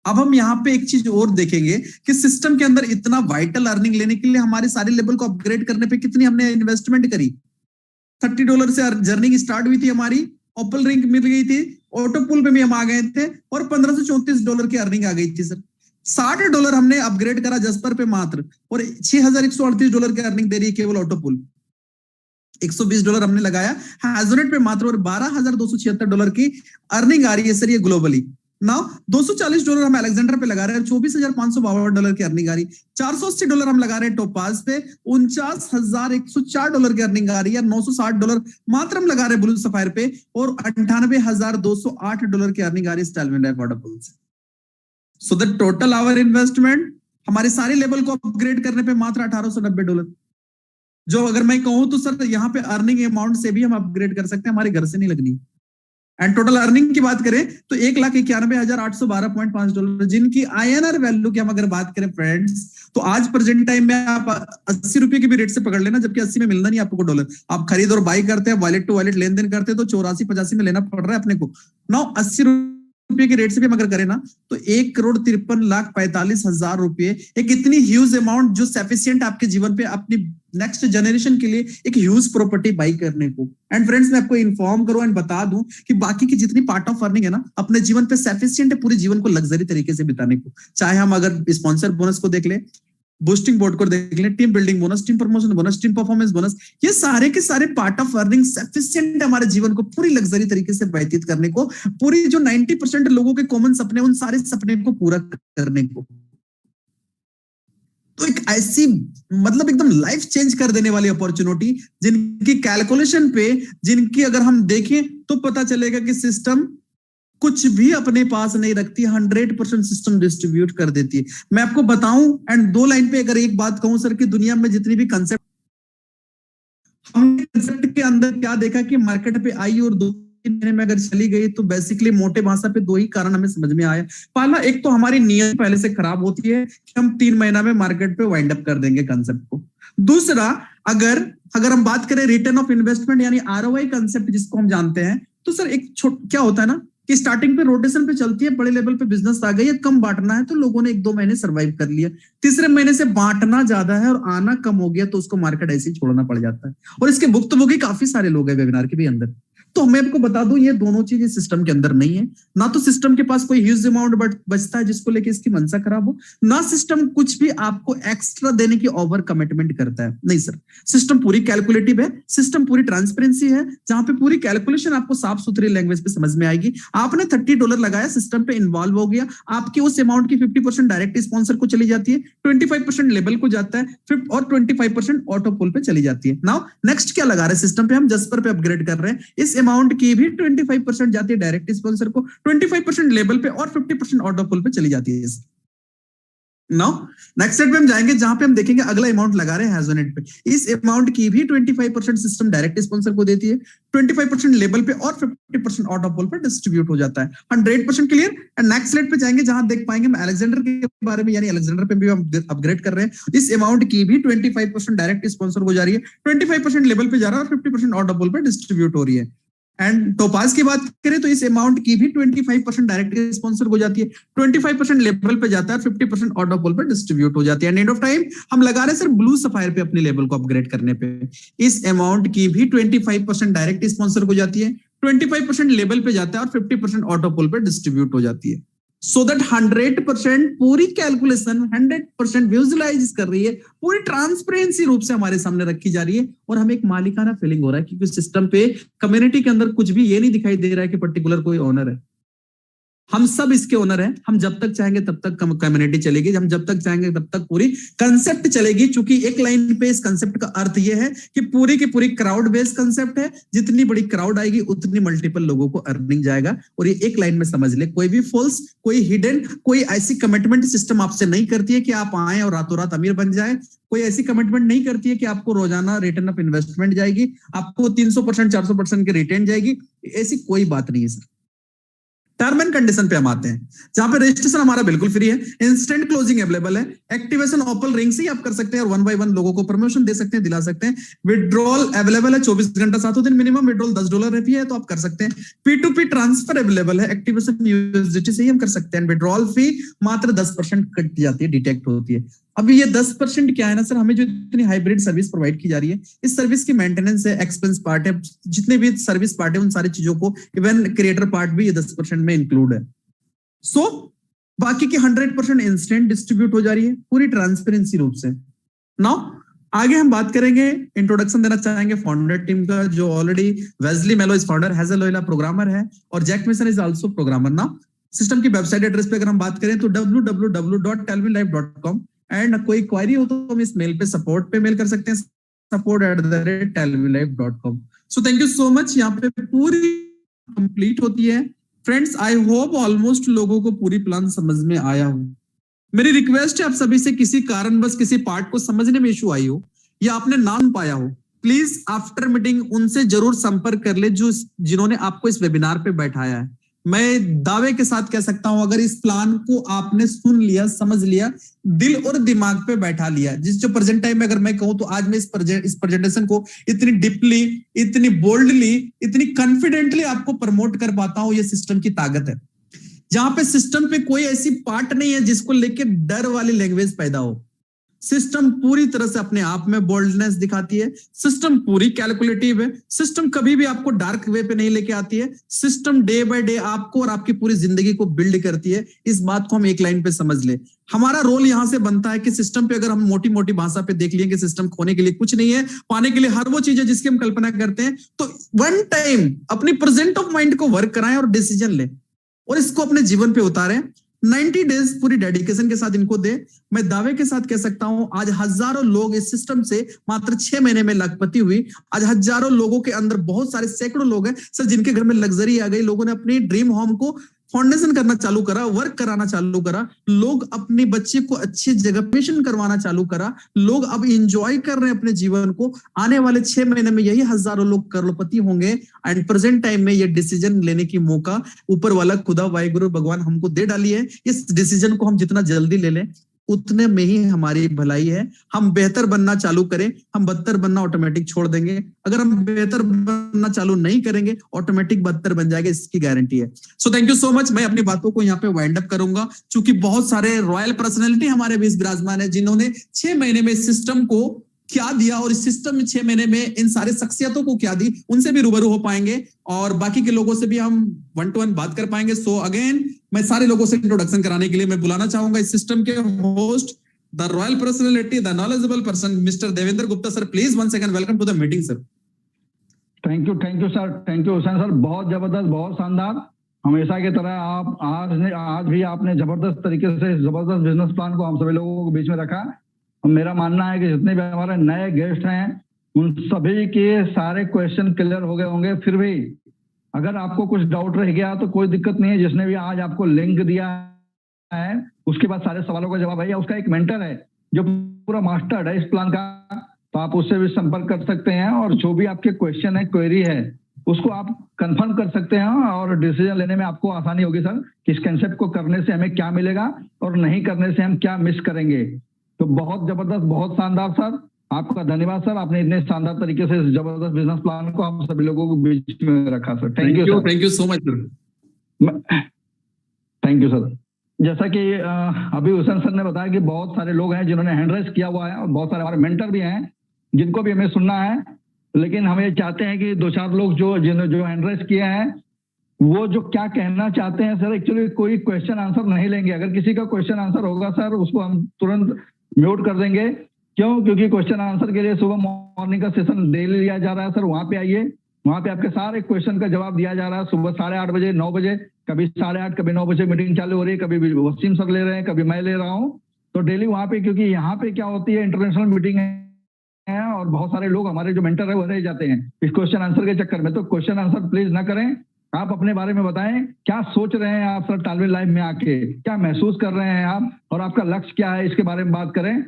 अब हम यहाँ पे एक चीज और देखेंगे कि सिस्टम के अंदर इतना वाइटल अर्निंग लेने के लिए हमारे सारे लेवल को अपग्रेड करने पे कितनी हमने इन्वेस्टमेंट करी। $30 से जर्नी स्टार्ट हुई थी हमारी, ओपल रिंग मिल गई थी, ऑटोपुल पे भी हम आ गए थे और $1534 की अर्निंग आ गई थी सर। $60 हमने अपग्रेड करा जस्पर पे मात्र, और $6138 की अर्निंग दे रही है केवल ऑटोपुल। $120 हमने लगाया हैजोनेट पे मात्र, और $12,276 की अर्निंग आ रही है सर ये ग्लोबली। नाउ $240 हम अलेक्जेंडर पे लगा रहे हैं, $24,552 की अर्निंग आ रही। $480 हम लगा रहे हैं टोपाज पे, $49,104 की अर्निंग आ रही है। $960 मात्र हम लगा रहे हैं ब्लू सफायर पे, और $98,208 की अर्निंग आ रही है स्टाइलविंड अफोर्डेबल से। So the total our investment हमारे सारे लेवल को अपग्रेड करने पे मात्र $1,890, जो अगर मैं कहूं तो सर यहाँ पे अर्निंग अमाउंट से भी हम अपग्रेड कर सकते हैं, हमारे घर से नहीं लगनी। एंड टोटल अर्निंग की बात करें तो $1,91,812, जिनकी INR वैल्यू की हम अगर बात करें फ्रेंड्स, तो आज प्रेजेंट टाइम में आप ₹80 की भी रेट से पकड़ लेना, जबकि 80 में मिलना नहीं आपको डॉलर। आप खरीद और बाई करते हैं, वॉलेट टू वॉलेट लेन देन करते हैं, तो 84-85 में लेना पड़ रहा है अपने को। नौ ₹80 की रेट से भी हम अगर करें ना, तो ₹1,53,45,000, एक इतनी ह्यूज अमाउंट जो सफिशिएंट आपके जीवन पे अपनी नेक्स्ट जनरेशन के लिए एक ह्यूज प्रॉपर्टी बाई करने को। एंड फ्रेंड्स मैं आपको इन्फॉर्म करूं एंड बता दूं कि बाकी की जितनी पार्ट ऑफ अर्निंग है ना, अपने जीवन पे सफिशिएंट है पूरे जीवन को लग्जरी तरीके से बिताने को। चाहे हम अगर स्पॉन्सर बोनस को देख ले, बूस्टिंग बोर्ड को देख ले, team building bonus, team promotion bonus, team performance bonus, ये सारे के सारे पार्ट ऑफ अर्निंग सफिशिएंट हमारे जीवन को पूरी लग्जरी तरीके से व्यतीत करने को, पूरी जो 90% लोगों के कॉमन सपने, उन सारे सपने को पूरा करने को। तो एक ऐसी मतलब एकदम लाइफ चेंज कर देने वाली अपॉर्चुनिटी, जिनकी कैलकुलेशन पे, जिनकी अगर हम देखें तो पता चलेगा कि सिस्टम कुछ भी अपने पास नहीं रखती, 100% सिस्टम डिस्ट्रीब्यूट कर देती है। मैं आपको बताऊं एंड 2 लाइन पे अगर एक बात कहूं सर, कि दुनिया में जितनी भी कंसेप्ट, हमने कंसेप्ट के अंदर क्या देखा कि मार्केट पे आई और 2 महीने में अगर चली गई, तो बेसिकली मोटे भाषा पे 2 ही कारण हमें समझ में आया। पहला, एक तो हमारी नीयत पहले से खराब होती है कि हम 3 महीना में मार्केट पे वाइंड अप कर देंगे कंसेप्ट को। दूसरा, अगर हम बात करें रिटर्न ऑफ इन्वेस्टमेंट यानी ROI कंसेप्ट जिसको हम जानते हैं, तो सर एक क्या होता है ना कि स्टार्टिंग पे रोटेशन पे चलती है, बड़े लेवल पे बिजनेस आ गई है, कम बांटना है तो लोगों ने 1-2 महीने सर्वाइव कर लिया। तीसरे महीने से बांटना ज्यादा है और आना कम हो गया, तो उसको मार्केट ऐसे ही छोड़ना पड़ जाता है। और इसके भुक्तभोगी काफी सारे लोग हैं वेबिनार के भी अंदर। तो मैं आपको बता दूं, ये दोनों चीजें सिस्टम के अंदर नहीं है। ना तो सिस्टम के पास कोई ह्यूज अमाउंट बचता है जिसको लेके इसकी मनसा खराब हो, ना सिस्टम कुछ भी आपको एक्स्ट्रा देने की ओवर कमिटमेंट करता है। नहीं सर, सिस्टम पूरी कैलकुलेटिव है, सिस्टम पूरी ट्रांसपेरेंसी है, जहां पे पूरी कैलकुलेशन आपको साफ सुथरी लैंग्वेज पे समझ में आएगी। आपने $30 लगाया, सिस्टम पे इन्वॉल्व हो गया, आपकी उस अमाउंट की 50% डायरेक्ट स्पॉन्सर को चली जाती है, 25% लेबल को जाता है, और 25% ऑटोपोल पे चली जाती है। नाउ नेक्स्ट क्या लगा रहे हैं सिस्टम पे, हम जस्पर पे अपग्रेड कर रहे हैं, इस अमाउंट की भी 25% जाती है डायरेक्ट स्पॉन्सर को, 25% लेबल पे, और 50% ऑटोपोल पे चली जाती है। नाउ नेक्स्ट स्टेप पे हम जाएंगे, जहां पे हम देखेंगे अगला अमाउंट लगा रहे हैं हैजोनेट पे। इस अमाउंट की भी 25% सिस्टम डायरेक्ट स्पॉन्सर को देती है, 25% लेबल पे, और 50% ऑटोपोल पे डिस्ट्रीब्यूट हो जाता है। 100% क्लियर। एंड नेक्स्ट स्लाइड पे जाएंगे, जहां देख पाएंगे हम अलेक्जेंडर के बारे में, यानी अलेक्जेंडर पे भी हम अपग्रेड कर रहे हैं। इस अमाउंट की भी 25% डायरेक्ट स्पॉन्सर को जा रही है, 25% लेबल पे जा रहा है, और 50% ऑटोपोल पे डिस्ट्रीब्यूट हो रही है। एंड टोपाज की बात करें तो इस अमाउंट की भी 25% डायरेक्ट स्पॉन्सर हो जाती है, 25% लेवल पे जाता है, 50% ऑटोपोल पे डिस्ट्रीब्यूट हो जाती है। एंड एंड ऑफ टाइम हम लगा रहे हैं सर ब्लू सफायर पे अपने लेवल को अपग्रेड करने पे। इस अमाउंट की भी 25% डायरेक्ट स्पॉन्सर हो जाती है, 25% लेवल पे जाता है, और 50% ऑटोपोल पे डिस्ट्रीब्यूट हो जाती है। सो दैट 100% पूरी कैलकुलेशन 100% विजुअलाइज कर रही है, पूरी ट्रांसपेरेंसी रूप से हमारे सामने रखी जा रही है, और हमें एक मालिकाना फीलिंग हो रहा है, क्योंकि सिस्टम पे कम्युनिटी के अंदर कुछ भी ये नहीं दिखाई दे रहा है कि पर्टिकुलर कोई ओनर है। हम सब इसके ओनर हैं। हम जब तक चाहेंगे तब तक कम्युनिटी चलेगी, हम जब तक चाहेंगे तब तक पूरी कंसेप्ट चलेगी। क्योंकि एक लाइन पे इस कंसेप्ट का अर्थ ये है कि पूरी की पूरी क्राउड बेस्ड कंसेप्ट है। जितनी बड़ी क्राउड आएगी उतनी मल्टीपल लोगों को अर्निंग जाएगा। और ये एक लाइन में समझ ले, कोई भी फॉल्स, कोई हिडन, कोई ऐसी कमिटमेंट सिस्टम आपसे नहीं करती है कि आप आए और रातों रात अमीर बन जाए। कोई ऐसी कमिटमेंट नहीं करती है कि आपको रोजाना रिटर्न ऑफ इन्वेस्टमेंट जाएगी, आपको 300% 400% की रिटर्न जाएगी। ऐसी कोई बात नहीं है सर। टर्म एंड कंडीशन पे हम आते हैं, जहां पे रजिस्ट्रेशन हमारा बिल्कुल फ्री है, इंस्टेंट क्लोजिंग अवेलेबल है, एक्टिवेशन ओपन रिंग से ही आप कर सकते हैं और 1 by 1 लोगों को प्रमोशन दे सकते हैं, दिला सकते हैं। विड्रॉल अवेलेबल है 24 घंटा 7 दिन, मिनिमम विड्रॉल $10 रहती है तो आप कर सकते हैं। P2P ट्रांसफर अवेलेबल है, एक्टिवेशन यूएसडीटी से ही हम कर सकते हैं। विड्रॉल फी मात्र 10% कट जाती है, डिटेक्ट होती है। अभी ये 10% क्या है ना सर, हमें जो इतनी हाइब्रिड सर्विस प्रोवाइड की जा रही है, इस सर्विस की मेंटेनेंस है, एक्सपेंस पार्ट है, जितने भी सर्विस पार्ट है उन सारी चीजों को, इवन क्रिएटर पार्ट भी ये 10% में इंक्लूड है। सो बाकी की 100% इंस्टेंट डिस्ट्रीब्यूट हो जा रही है पूरी ट्रांसपेरेंसी रूप से। नाउ आगे हम बात करेंगे, इंट्रोडक्शन देना चाहेंगे फाउंडर टीम का, जो already Wesley Melo is founder, Hazel Loyola programmer है और Jack Mason is also programmer. Now system की वेबसाइट एड्रेस पे अगर हम बात करें तो www.telvinlife.com, एंड कोई क्वेरी हो तो हम इस मेल पे सपोर्ट पे मेल कर सकते हैं, support@telvinlife.com। So thank you so much. यहाँ पे पूरी कंप्लीट होती है फ्रेंड्स। आई होप ऑलमोस्ट लोगों को पूरी प्लान समझ में आया हो। मेरी रिक्वेस्ट है आप सभी से, किसी कारणवश किसी पार्ट को समझने में इशू आई हो या आपने ना पाया हो, प्लीज आफ्टर मीटिंग उनसे जरूर संपर्क कर ले जिन्होंने आपको इस वेबिनार पे बैठाया है। मैं दावे के साथ कह सकता हूं, अगर इस प्लान को आपने सुन लिया, समझ लिया, दिल और दिमाग पे बैठा लिया, जो प्रेजेंट टाइम में अगर मैं कहूं तो आज मैं इस प्रेजेंटेशन को इतनी डीपली, इतनी बोल्डली, इतनी कॉन्फिडेंटली आपको प्रमोट कर पाता हूं, ये सिस्टम की ताकत है। जहां पे सिस्टम पे कोई ऐसी पार्ट नहीं है जिसको लेके डर वाली लैंग्वेज पैदा हो। सिस्टम पूरी तरह से अपने आप में बोल्डनेस दिखाती है, सिस्टम पूरी कैलकुलेटिव है, सिस्टम कभी भी आपको डार्क वे पे नहीं लेके आती है, सिस्टम डे बाय डे आपको और आपकी पूरी जिंदगी को बिल्ड करती है। इस बात को हम एक लाइन पे समझ ले। हमारा रोल यहां से बनता है कि सिस्टम पे अगर हम मोटी मोटी भाषा पे देख लिए कि सिस्टम खोने के लिए कुछ नहीं है, पाने के लिए हर वो चीजें जिसकी हम कल्पना करते हैं, तो वन टाइम अपनी प्रेजेंट ऑफ माइंड को वर्क कराएं और डिसीजन लें और इसको अपने जीवन पे उतारें। 90 डेज पूरी डेडिकेशन के साथ इनको दे। मैं दावे के साथ कह सकता हूं, आज हजारों लोग इस सिस्टम से मात्र 6 महीने में लाखपति हुई। आज हजारों लोगों के अंदर बहुत सारे सैकड़ों लोग हैं सर जिनके घर में लग्जरी आ गई, लोगों ने अपनी ड्रीम होम को फाउंडेशन करना चालू करा, वर्क कराना चालू करा, लोग अपने बच्चे को अच्छी जगह पेशन करवाना चालू करा, लोग अब एंजॉय कर रहे हैं अपने जीवन को। आने वाले 6 महीने में यही हजारों लोग करोड़पति होंगे। एंड प्रेजेंट टाइम में ये डिसीजन लेने की मौका ऊपर वाला खुदा वाहिगुरु भगवान हमको दे डाली है। इस डिसीजन को हम जितना जल्दी ले लें उतने में ही हमारी भलाई है। हम बेहतर बनना चालू करें, हम बदतर बनना ऑटोमेटिक छोड़ देंगे। अगर हम बेहतर बनना चालू नहीं करेंगे ऑटोमेटिक बदतर बन जाएगा, इसकी गारंटी है। सो थैंक यू सो मच। मैं अपनी बातों को यहाँ पे वाइंड अप करूंगा, क्योंकि बहुत सारे रॉयल पर्सनैलिटी हमारे बीच विराजमान है जिन्होंने 6 महीने में सिस्टम को क्या दिया और इस सिस्टम में 6 महीने में इन सारे शख्सियतों को क्या दी, उनसे भी रूबरू हो पाएंगे और बाकी के लोगों से भी हम 1 to 1 बात कर पाएंगे। सो अगेन मैं सारे लोगों से इंट्रोडक्शन कराने के लिए मैं बुलाना चाहूंगा इस सिस्टम के host, the royal personality, the knowledgeable person, mister Devendra Gupta sir. Please once again welcome to the meeting sir. Thank you sir, thank you Hussain sir, बहुत जबरदस्त, बहुत शानदार। हमेशा की तरह आप आज भी आपने जबरदस्त तरीके से जबरदस्त बिजनेस प्लान को हम सभी लोगों के बीच में रखा। मेरा मानना है कि जितने भी हमारे नए गेस्ट हैं उन सभी के सारे क्वेश्चन क्लियर हो गए होंगे। फिर भी अगर आपको कुछ डाउट रह गया तो कोई दिक्कत नहीं है, जिसने भी आज आपको लिंक दिया है उसके बाद सारे सवालों का जवाब है, या उसका एक मेंटर है जो पूरा मास्टर्ड है इस प्लान का, तो आप उससे भी संपर्क कर सकते हैं और जो भी आपके क्वेश्चन है, क्वेरी है, उसको आप कंफर्म कर सकते हैं और डिसीजन लेने में आपको आसानी होगी सर कि इस कंसेप्ट को करने से हमें क्या मिलेगा और नहीं करने से हम क्या मिस करेंगे। तो बहुत जबरदस्त, बहुत शानदार सर, आपका धन्यवाद सर, आपने इतने शानदार तरीके से जबरदस्त बिजनेस प्लान को हम सभी लोगों को बीच में रखा sir. Thank you so much sir. Thank you sir. जैसा कि अभी हुसैन सर ने बताया कि बहुत सारे लोग हैं जिन्होंने हैंड रेज किया हुआ है और बहुत सारे हमारे मेंटर भी हैं जिनको भी हमें सुनना है, लेकिन हम ये चाहते हैं कि 2-4 लोग जो हैंड रेज किए हैं वो जो क्या कहना चाहते हैं सर, एक्चुअली कोई क्वेश्चन आंसर नहीं लेंगे। अगर किसी का क्वेश्चन आंसर होगा सर उसको हम तुरंत म्यूट कर देंगे। क्यों? क्योंकि क्वेश्चन आंसर के लिए सुबह मॉर्निंग का सेशन डेली लिया जा रहा है सर। वहां पे आइए, वहां पे आपके सारे क्वेश्चन का जवाब दिया जा रहा है सुबह 8:30 बजे, 9 बजे कभी 8:30 कभी 9 बजे मीटिंग चालू हो रही है, कभी वसीम सर ले रहे हैं, कभी मैं ले रहा हूँ। तो डेली वहां पे, क्योंकि यहाँ पे क्या होती है, इंटरनेशनल मीटिंग है और बहुत सारे लोग हमारे जो मेंटर है वो रह जाते हैं इस क्वेश्चन आंसर के चक्कर में। तो क्वेश्चन आंसर प्लीज ना करें, आप अपने बारे में बताएं, क्या सोच रहे हैं आप सर तालमेल लाइव में आके, क्या महसूस कर रहे हैं आप, और आपका लक्ष्य क्या है, इसके बारे में बात करें।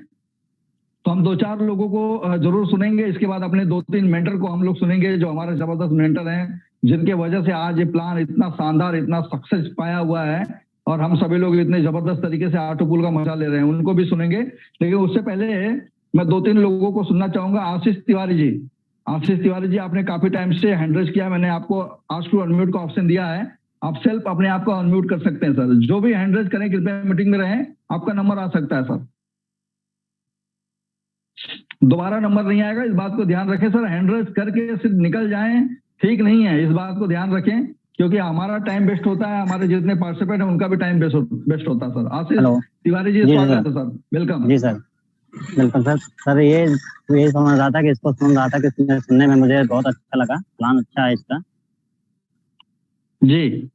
तो हम 2-4 लोगों को जरूर सुनेंगे, इसके बाद अपने 2-3 मेंटर को हम लोग सुनेंगे जो हमारे जबरदस्त मेंटर हैं, जिनके वजह से आज ये प्लान इतना शानदार, इतना सक्सेस पाया हुआ है और हम सभी लोग इतने जबरदस्त तरीके से ऑटोपूल का मजा ले रहे हैं, उनको भी सुनेंगे। लेकिन उससे पहले मैं 2-3 लोगों को सुनना चाहूंगा। आशीष तिवारी जी, आशीष तिवारी जी, आपने काफी टाइम से हैंड रेज किया, मैंने आपको आस्क टू अनम्यूट का ऑप्शन दिया है, आप सेल्फ अपने आप को अनम्यूट कर सकते हैं सर। जो भी हैंड रेज करें कृपया मीटिंग में रहें, आपका नंबर आ सकता है सर, दोबारा नंबर नहीं आएगा, इस बात को ध्यान रखें सर। हैंड रेज करके सिर्फ निकल जाएं ठीक नहीं है, इस बात को ध्यान रखें, क्योंकि हमारा टाइम वेस्ट होता है, हमारे जितने पार्टिसिपेंट हैं उनका भी टाइम वेस्ट होता है सर। आशीष तिवारी जी, स्वागत है सर, वेलकम। जी सर, वेलकम सर। सर ये समझ रहा था कि इसको सुन रहा था कि सुनने में मुझे बहुत अच्छा लगा, प्लान अच्छा है इसका। जी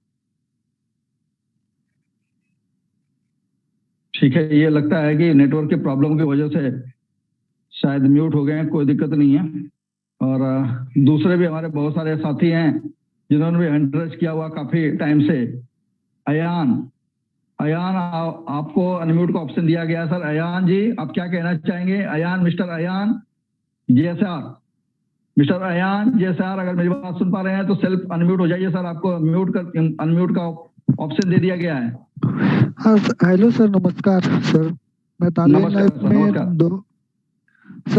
ठीक है, ये लगता है कि नेटवर्क के प्रॉब्लम की वजह से शायद म्यूट हो गए हैं, कोई दिक्कत नहीं है। और दूसरे भी हमारे बहुत सारे साथी हैं जिन्होंने भी हैंड रेज किया हुआ काफी टाइम से। अयान, आपको अनम्यूट का ऑप्शन दिया गया सर। अयान जी, आप क्या कहना चाहेंगे? Ayan, mister Ayan JSR, mister Ayan JSR, अगर मेरी बात सुन पा रहे हैं तो सेल्फ अनम्यूट हो जाइए सर, आपको अनम्यूट का ऑप्शन दे दिया गया है। हाँ हेलो सर, नमस्कार सर। मैं तालवीन लाइफ में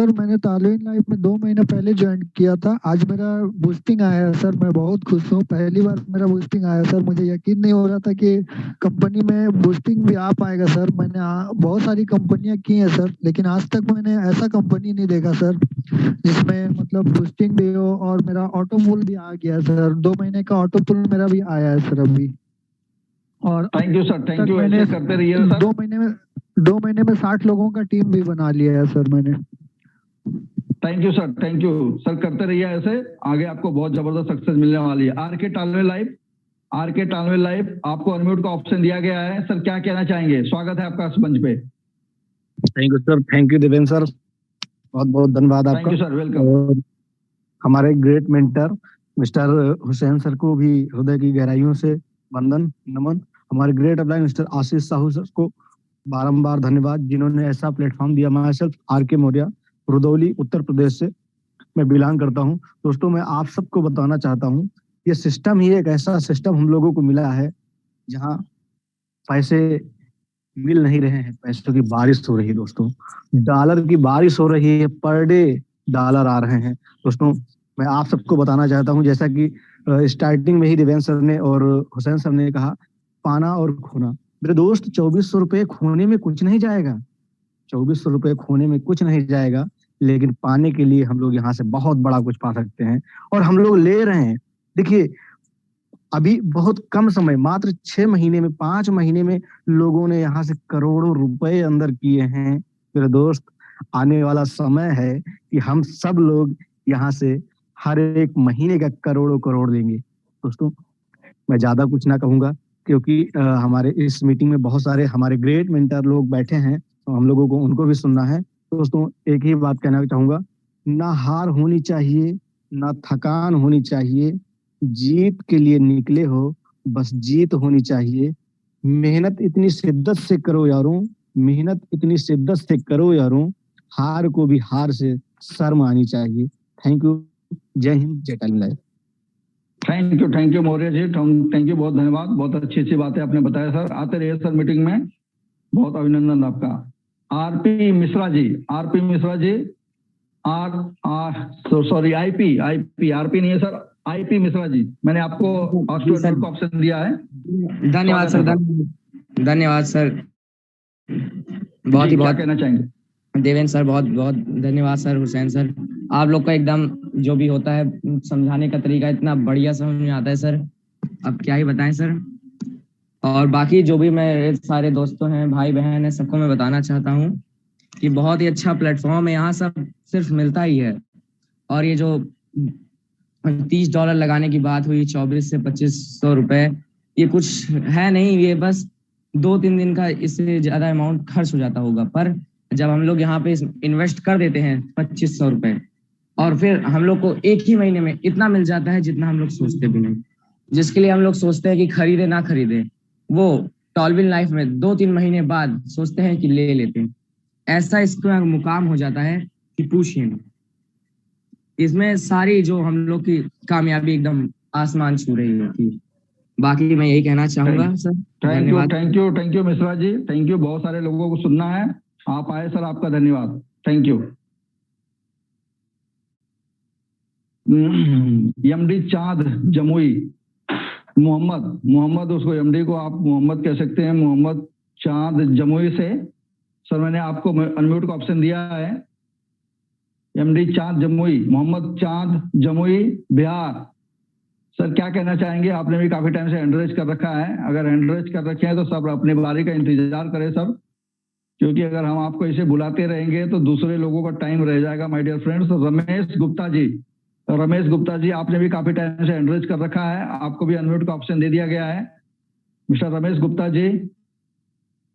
मैंने तालवीन लाइफ में 2 महीने पहले ज्वाइन किया था। आज मेरा बूस्टिंग आया है सर, मैं बहुत खुश हूँ, पहली बार मेरा बूस्टिंग आया सर। मुझे यकीन नहीं हो रहा था कि कंपनी में बूस्टिंग भी आ पाएगा सर। मैंने बहुत सारी कंपनियां की हैं सर, लेकिन आज तक मैंने ऐसा कंपनी नहीं देखा सर जिसमें मतलब बूस्टिंग भी हो और मेरा ऑटो पूल भी आ गया सर। 2 महीने का ऑटो पूल मेरा भी आया है सर अभी। और thank you sir, thank you, मैंने करते रहिए सर। 2 महीने में 60 लोगों का टीम भी बना लिया है सर मैंने। Thank you sir, thank you sir, करते रहिए ऐसे, आगे आपको बहुत जबरदस्त सक्सेस मिलने वाली है। आर के तालवेल लाइव, आपको अनम्यूट का ऑप्शन दिया गया है सर, क्या कहना चाहेंगे? स्वागत है आपका इस मंच पे। Thank you sir, thank you Devendra sir, बहुत बहुत धन्यवाद आपका। Thank you sir, welcome. हमारे great mentor mister Hussain sir को भी हृदय की गहराइयों से वंदन नमन। हमारे great upline mister Ashish Sahu sir को बारंबार धन्यवाद, जिन्होंने ऐसा प्लेटफॉर्म दिया। Myself RK Maurya, Rudauli Uttar Pradesh से मैं बिलोंग करता हूं। दोस्तों, मैं आप सबको बताना चाहता हूं, ये सिस्टम ही एक ऐसा सिस्टम हम लोगों को मिला है जहां पैसे मिल नहीं रहे हैं, पैसों की बारिश हो रही है दोस्तों, डॉलर की बारिश हो रही है, पर डे डॉलर आ रहे हैं। दोस्तों, मैं आप सबको बताना चाहता हूं, जैसा कि स्टार्टिंग में ही देवेंद्र सर ने और हुसैन सर ने कहा, पाना और खोना। मेरे दोस्त, 2400 रुपए खोने में कुछ नहीं जाएगा, 2400 रुपए खोने में कुछ नहीं जाएगा, लेकिन पाने के लिए हम लोग यहाँ से बहुत बड़ा कुछ पा सकते हैं, और हम लोग ले रहे हैं। देखिए, अभी बहुत कम समय, मात्र 6 महीने में, 5 महीने में लोगों ने यहाँ से करोड़ों रुपए अंदर किए हैं। मेरे दोस्त, आने वाला समय है कि हम सब लोग यहाँ से हर एक महीने का करोड़ों करोड़ देंगे। दोस्तों, मैं ज्यादा कुछ ना कहूंगा, क्योंकि हमारे इस मीटिंग में बहुत सारे हमारे ग्रेट मेंटर लोग बैठे हैं, तो हम लोगों को उनको भी सुनना है। दोस्तों, एक ही बात कहना चाहूंगा, ना हार होनी चाहिए, ना थकान होनी चाहिए, जीत के लिए निकले हो, बस जीत होनी चाहिए। मेहनत इतनी शिद्दत से करो यारों, मेहनत इतनी शिद्दत से करो यारों, हार को भी हार से शर्म आनी चाहिए। थैंक यू, जय हिंद, जय Tallwin. Thank you Maurya ji, thank you, बहुत धन्यवाद, बहुत अच्छी बातें आपने बताया सर। आते रहिए सर मीटिंग में, बहुत अभिनंदन आपका। आरपी मिश्रा जी, आरपी नहीं है सर, IP मिश्रा जी, मैंने आपको ऑप्शन दिया है। धन्यवाद सर, धन्यवाद सर, बहुत कहना चाहेंगे? देवेंद्र सर, बहुत बहुत धन्यवाद सर। हुसैन सर, आप लोग का एकदम जो भी होता है समझाने का तरीका इतना बढ़िया समझ में आता है सर, अब क्या ही बताएं सर। और बाकी जो भी मेरे सारे दोस्तों हैं, भाई बहन है, सबको मैं बताना चाहता हूँ कि बहुत ही अच्छा प्लेटफॉर्म है, यहाँ सब सिर्फ मिलता ही है। और ये जो $30 लगाने की बात हुई, 24 से 2500 रुपए, ये कुछ है नहीं, ये बस 2-3 दिन का इससे ज्यादा अमाउंट खर्च हो जाता होगा। पर जब हम लोग यहाँ पे इन्वेस्ट कर देते हैं 2500 रुपए, और फिर हम लोग को एक ही महीने में इतना मिल जाता है जितना हम लोग सोचते भी नहीं। जिसके लिए हम लोग सोचते हैं कि खरीदे ना खरीदे, वो टॉलविन लाइफ में 2-3 महीने बाद सोचते हैं कि ले लेते हैं। ऐसा इसका मुकाम हो जाता है कि पूछिए नहीं। इसमें सारी जो हम लोग की कामयाबी एकदम आसमान छू रही होती है। बाकी मैं यही कहना चाहूंगा सर। धन्यवाद। Thank you Mishra ji, thank you. बहुत सारे लोगों को सुनना है, आप आए सर, आपका धन्यवाद, थैंक यू। एमडी चांद जमुई, मोहम्मद उसको एमडी को आप मोहम्मद कह सकते हैं, मोहम्मद चांद जमुई से। सर मैंने आपको अनम्यूट का ऑप्शन दिया है। एमडी चांद जमुई, मोहम्मद चांद जमुई बिहार। सर क्या कहना चाहेंगे? आपने भी काफी टाइम से हैंड रेज कर रखा है, अगर हैंड रेज कर रखे हैं तो सब अपनी बारी का इंतजार करें सर, क्योंकि अगर हम आपको इसे बुलाते रहेंगे तो दूसरे लोगों का टाइम रह जाएगा। My dear friends, Ramesh Gupta ji आपने भी काफी टाइम से हैंड रेज कर रखा है, आपको भी अनम्यूट का ऑप्शन दे दिया गया है। मिस्टर रमेश गुप्ता जी,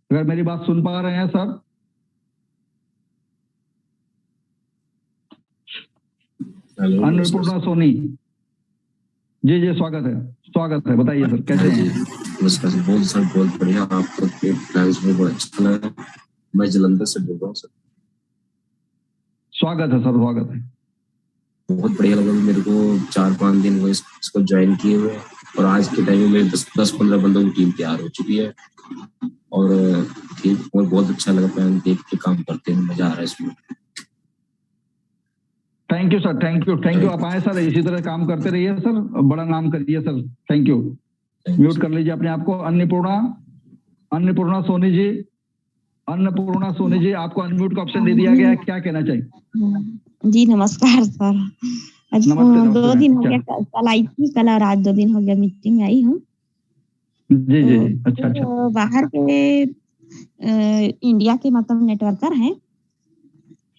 अगर मेरी बात सुन पा रहे हैं सर? अन्नपूर्णा सोनी जी, स्वागत है, बताइए सर कैसे हैं? नमस्कार सर, बहुत बढ़िया, आपका प्लान्स में बहुत अच्छा लगा। मैं जलंधर से बोल रहा हूँ सर। स्वागत है सर, स्वागत है। बहुत बढ़िया लगा मेरे को, 4-5 दिन हुए इसको ज्वाइन किए हुए, और आज के टाइम में मेरे 10-15 बंदों की टीम तैयार हो चुकी है, और बहुत अच्छा लगा प्लान देख के काम करते हैं, मजा आ रहा है इसमें। Thank you sir, thank you. आप आए सर, इसी तरह काम करते रहिए सर, बड़ा नाम करिए सर, थैंक यू। म्यूट कर लीजिए अपने आपको। अन्नपूर्णा सोनी जी, आपको अनम्यूट का ऑप्शन दे दिया गया है, क्या कहना चाहिए? जी नमस्कार सर। आज 2 दिन हो गया, कल आई थी, कल और आज 2 दिन हो गया मीटिंग आई हूँ। जी, अच्छा। तो बाहर के इंडिया के मतलब नेटवर्कर हैं,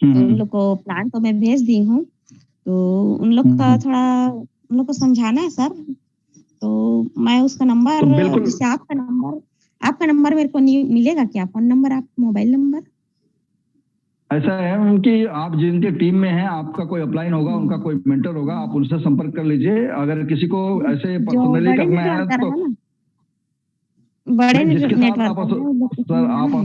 तो उन लोग को प्लान तो मैं भेज दी हूँ, तो उन लोग का थोड़ा उन लोग को समझाना है सर। तो मैं उसका नंबर, जैसे आपका नंबर मेरे को नहीं मिलेगा क्या? फोन नंबर, आप मोबाइल नंबर? ऐसा है कि आप जिनके टीम में हैं, आपका कोई अपलाइन होगा, उनका कोई मेंटर होगा, आप उनसे संपर्क कर लीजिए। अगर किसी को ऐसे पर्सनली करना है तो बड़े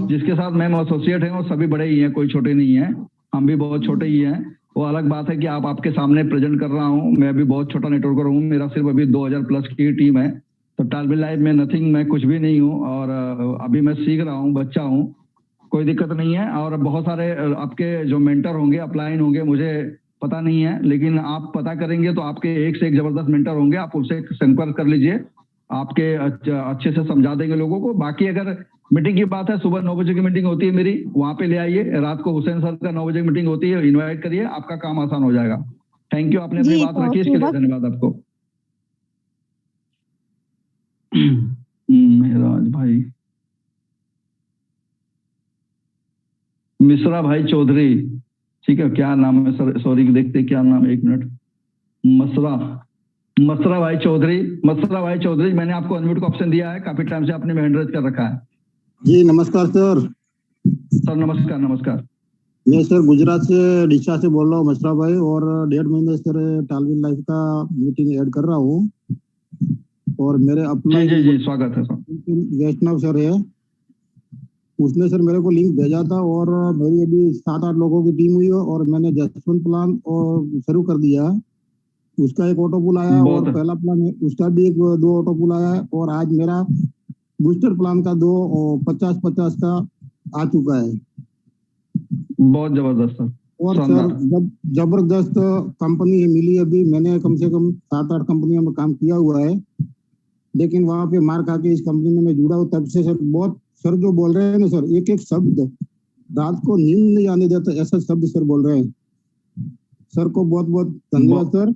जिसके साथ मैम एसोसिएट हैं वो सभी बड़े ही हैं, कोई छोटे नहीं है, हम भी बहुत छोटे ही हैं। वो अलग बात है कि आप आपके सामने प्रेजेंट कर रहा हूँ, मैं भी बहुत छोटा नेटवर्कर हूँ, मेरा सिर्फ अभी 2000 प्लस की टीम है, तो टॉलविन लाइफ में नथिंग, मैं कुछ भी नहीं हूँ, और अभी मैं सीख रहा हूँ, बच्चा हूँ, कोई दिक्कत नहीं है। और बहुत सारे आपके जो मेंटर होंगे, अपलाइन होंगे, मुझे पता नहीं है, लेकिन आप पता करेंगे तो आपके एक से एक जबरदस्त मेंटर होंगे, आप उनसे संपर्क कर लीजिए, आपके अच्छे से समझा देंगे लोगों को। बाकी अगर मीटिंग की बात है, सुबह 9 बजे की मीटिंग होती है मेरी, वहां पे ले आइए। रात को हुसैन सर का 9 बजे की मीटिंग होती है, इनवाइट करिए, आपका काम आसान हो जाएगा। थैंक यू, आपने अपनी बात रखी, इसके लिए धन्यवाद आपको। मेहराज भाई, मिश्रा भाई चौधरी, ठीक है, क्या नाम है सर? सॉरी, देखते क्या नाम, 1 मिनट। मसरा भाई चौधरी, मैंने आपको अनम्यूट का ऑप्शन दिया है, काफी टाइम से आपने हैंड रेज कर रखा है। जी नमस्कार सर। नमस्कार। मैं सर गुजरात से डिशा से बोल रहा हूँ, मसरा भाई, और 1.5 महीने सर टॉलविन लाइफ का मीटिंग ऐड कर रहा हूँ, और मेरे अपना जी स्वागत है सर। वैष्णव सर है, उसने सर मेरे को लिंक भेजा था, और मेरी अभी 7-8 लोगों की टीम हुई है, और मैंने जसवंत प्लान और शुरू कर दिया, उसका एक ऑटो पुल आया, और पहला प्लान है उसका भी 2 ऑटो पुल आया है, और आज मेरा बूस्टर प्लान का 2 50-50 का आ चुका है। बहुत जबरदस्त सर। और सर जबरदस्त कंपनी मिली, अभी मैंने कम से कम 7-8 कंपनियों में काम किया हुआ है, लेकिन वहां पे मार खा के इस कंपनी में मैं जुड़ा हूँ तब से। सर बहुत, सर जो बोल रहे हैं ना सर, एक शब्द रात को नींद नहीं आने देता, ऐसा शब्द सर बोल रहे हैं। सर को बहुत बहुत धन्यवाद सर।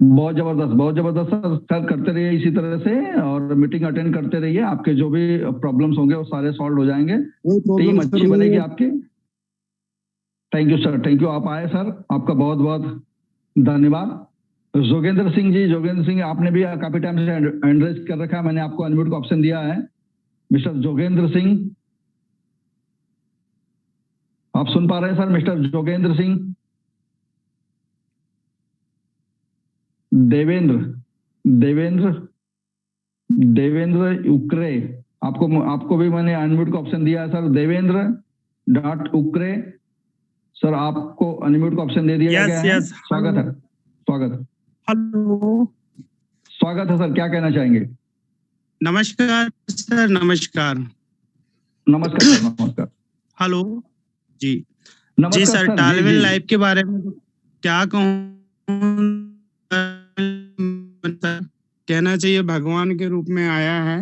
बहुत जबरदस्त सर, करते रहिए इसी तरह से, और मीटिंग अटेंड करते रहिए, आपके जो भी प्रॉब्लम्स होंगे वो सारे सॉल्व हो जाएंगे, टीम अच्छी बनेगी आपकी। Thank you sir, thank you, आप आए सर, आपका बहुत बहुत धन्यवाद। जोगेंद्र सिंह आपने भी काफी टाइम से हैंड रेज कर रखा है, मैंने आपको अनम्यूट का ऑप्शन दिया है। मिस्टर जोगेंद्र सिंह, आप सुन पा रहे हैं सर? मिस्टर जोगेंद्र सिंह, देवेंद्र उकरे, आपको भी मैंने अनम्यूट का ऑप्शन दिया है सर। देवेंद्र डॉट उकरे सर, आपको अनम्यूट का ऑप्शन दे दिया गया है। स्वागत है। हेलो, स्वागत है सर, क्या कहना चाहेंगे? नमस्कार सर। नमस्कार सर। हेलो जी। नमस्कार जी सर, जी, टालविन लाइफ के बारे में क्या कहूँ सर, कहना चाहिए भगवान के रूप में आया है।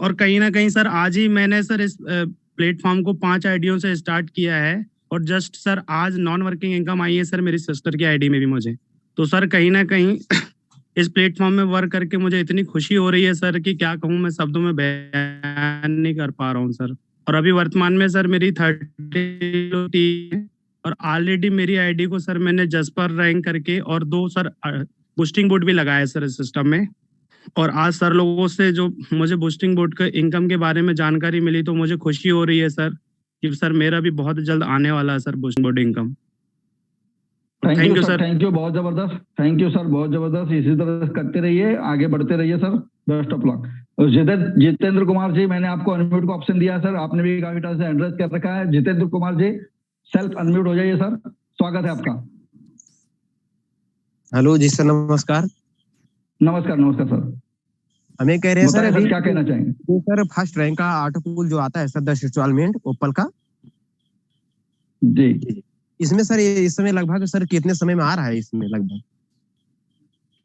और कहीं ना कहीं सर आज ही मैंने सर इस प्लेटफॉर्म को 5 आईडियों से स्टार्ट किया है और जस्ट सर आज नॉन वर्किंग इनकम आई है सर मेरी सिस्टर की आईडी में भी मुझे। तो सर कहीं ना कहीं इस प्लेटफॉर्म में वर्क करके मुझे इतनी खुशी हो रही है सर कि क्या कहूँ, मैं शब्दों में बयान नहीं कर पा रहा हूँ सर। और अभी वर्तमान में सर मेरी 30 और ऑलरेडी मेरी आईडी को सर मैंने जस पर रैंक करके और 2 सर बूस्टिंग बोर्ड भी लगाया सर इस सिस्टम में। और आज सर लोगों से जो मुझे बूस्टिंग बोर्ड के इनकम के बारे में जानकारी मिली तो मुझे खुशी हो रही है सर कि सर मेरा भी बहुत जल्द आने वाला है sir boosting board income. Thank you sir, thank you, बहुत जबरदस्त। थैंक यू सर, बहुत जबरदस्त। इसी तरह करते रहिए, आगे बढ़ते रहिए sir. Best of luck. Jitendra Kumar ji, मैंने आपको अनम्यूट का ऑप्शन दिया है सर, आपने भी काफी टाइम से एड्रेस कर रखा है। जितेंद्र कुमार जी, सेल्फ अनम्यूट हो जाइए सर, स्वागत है आपका। हेलो जी सर, नमस्कार। नमस्कार सर। हमें कह रहे हैं सर अभी क्या कहना चाहेंगे? तो सर फर्स्ट रैंक का ऑटो पूल जो आता है सर 10 इंस्टॉलमेंट ओपल का जी, इसमें सर ये इस समय लगभग सर कितने समय में आ रहा है? इसमें लगभग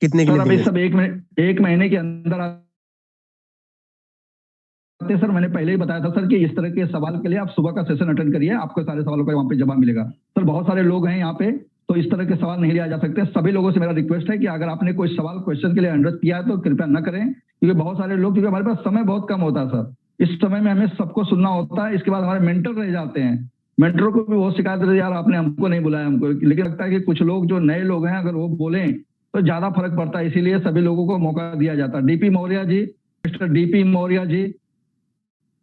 कितने सर अभी सब एक महीने के अंदर आते सर। मैंने पहले ही बताया था सर कि इस तरह के सवाल के लिए आप सुबह का सेशन अटेंड करिए, आपको सारे सवालों का वहाँ पे जवाब मिलेगा सर। बहुत सारे लोग हैं यहाँ पे, तो इस तरह के सवाल नहीं लिया जा सकते। सभी लोगों से मेरा रिक्वेस्ट है कि अगर आपने कोई सवाल क्वेश्चन के लिए एड्रेस किया है तो कृपया न करें, क्योंकि बहुत सारे लोग, क्योंकि हमारे पास समय बहुत कम होता है सर, इस समय में हमें सबको सुनना होता है। इसके बाद हमारे मेंटर रह जाते हैं, मेंटरों को भी बहुत शिकायत रहती है, यार आपने हमको नहीं बुलाया हमको। लेकिन लगता है कि कुछ लोग जो नए लोग हैं अगर वो बोलें तो ज्यादा फर्क पड़ता है, इसीलिए सभी लोगों को मौका दिया जाता है। DP Maurya ji, mister DP Maurya ji,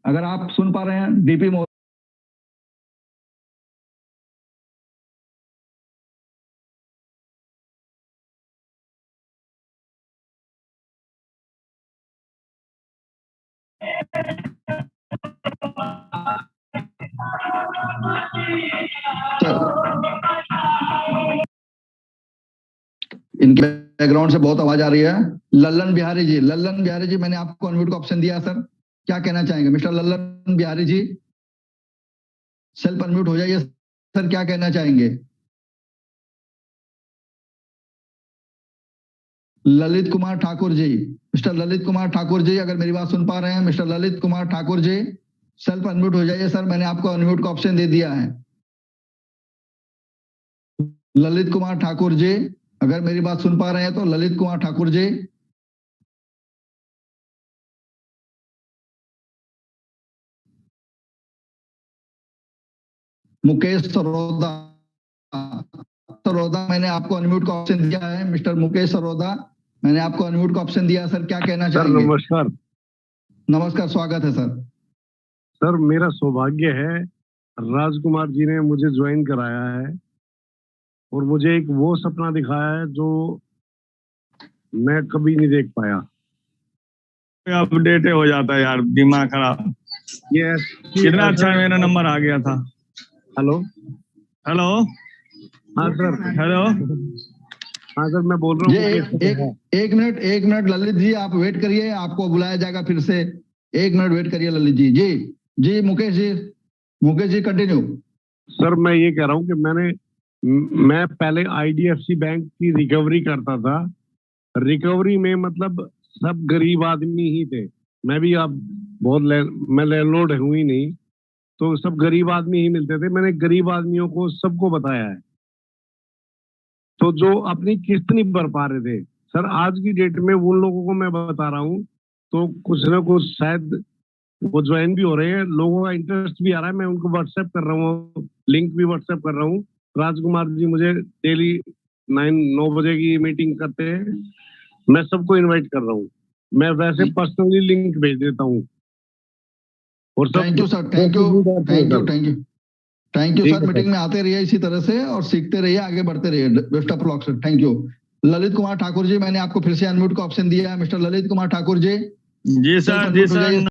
अगर आप सुन पा रहे हैं, डीपी मौर्य। इनके बैकग्राउंड से बहुत आवाज आ रही है। लल्लन बिहारी जी, मैंने आपको अनम्यूट का ऑप्शन दिया सर, क्या कहना चाहेंगे? Mister Lallan Bihari ji, self unmute हो जाइए सर, क्या कहना चाहेंगे? ललित कुमार ठाकुर जी, मिस्टर ललित कुमार ठाकुर जी, अगर मेरी बात सुन पा रहे हैं, मिस्टर ललित कुमार ठाकुर जी, सेल्फ अनम्यूट हो जाइए सर, मैंने आपको अनम्यूट का ऑप्शन दे दिया है। ललित कुमार ठाकुर जी, अगर मेरी बात सुन पा रहे हैं तो ललित कुमार ठाकुर जी। मुकेश सरोदा, मैंने आपको अनम्यूट का ऑप्शन दिया है। मिस्टर मुकेश सरोदा, मैंने आपको अनम्यूट का ऑप्शन दिया है सर, क्या कहना चाहेंगे? नमस्कार, स्वागत है सर। सर मेरा सौभाग्य है, राजकुमार जी ने मुझे ज्वाइन कराया है और मुझे एक वो सपना दिखाया है जो मैं कभी नहीं देख पाया। अपडेट हो जाता है यार, दिमाग खराब। ये कितना अच्छा मेरा नंबर आ गया था। हेलो हाँ सर, हेलो हाँ सर, मैं बोल रहा हूँ। एक मिनट ललित जी, आप वेट करिए, आपको बुलाया जाएगा फिर से। एक मिनट वेट करिए ललित जी। जी मुकेश जी कंटिन्यू। सर मैं ये कह रहा हूँ कि मैं पहले IDFC बैंक की रिकवरी करता था। रिकवरी में मतलब सब गरीब आदमी ही थे, मैं भी अब मैं लैंडलॉर्ड हूँ ही नहीं, तो सब गरीब आदमी ही मिलते थे। मैंने गरीब आदमियों को सबको बताया है, तो जो अपनी किस्त नहीं भर पा रहे थे सर, आज की डेट में उन लोगों को मैं बता रहा हूँ, तो कुछ ना कुछ शायद वो ज्वाइन भी हो रहे हैं, लोगों का इंटरेस्ट भी आ रहा है। मैं उनको व्हाट्सएप कर रहा हूँ, लिंक भी व्हाट्सएप कर रहा हूँ। राजकुमार जी मुझे डेली 9 बजे की मीटिंग करते हैं। मैं सबको इनवाइट कर रहा हूँ। मैं वैसे पर्सनली लिंक भेज देता हूँ। और सब thank you sir, thank you sir. Meeting में आते रहिए इसी तरह से और सीखते रहिए, आगे बढ़ते रहिए। Best of luck sir, thank you. Lalit Kumar Thakur ji, मैंने आपको फिर से अनम्यूट का ऑप्शन दिया है। मिस्टर ललित कुमार ठाकुर जी जी सर, जी सर।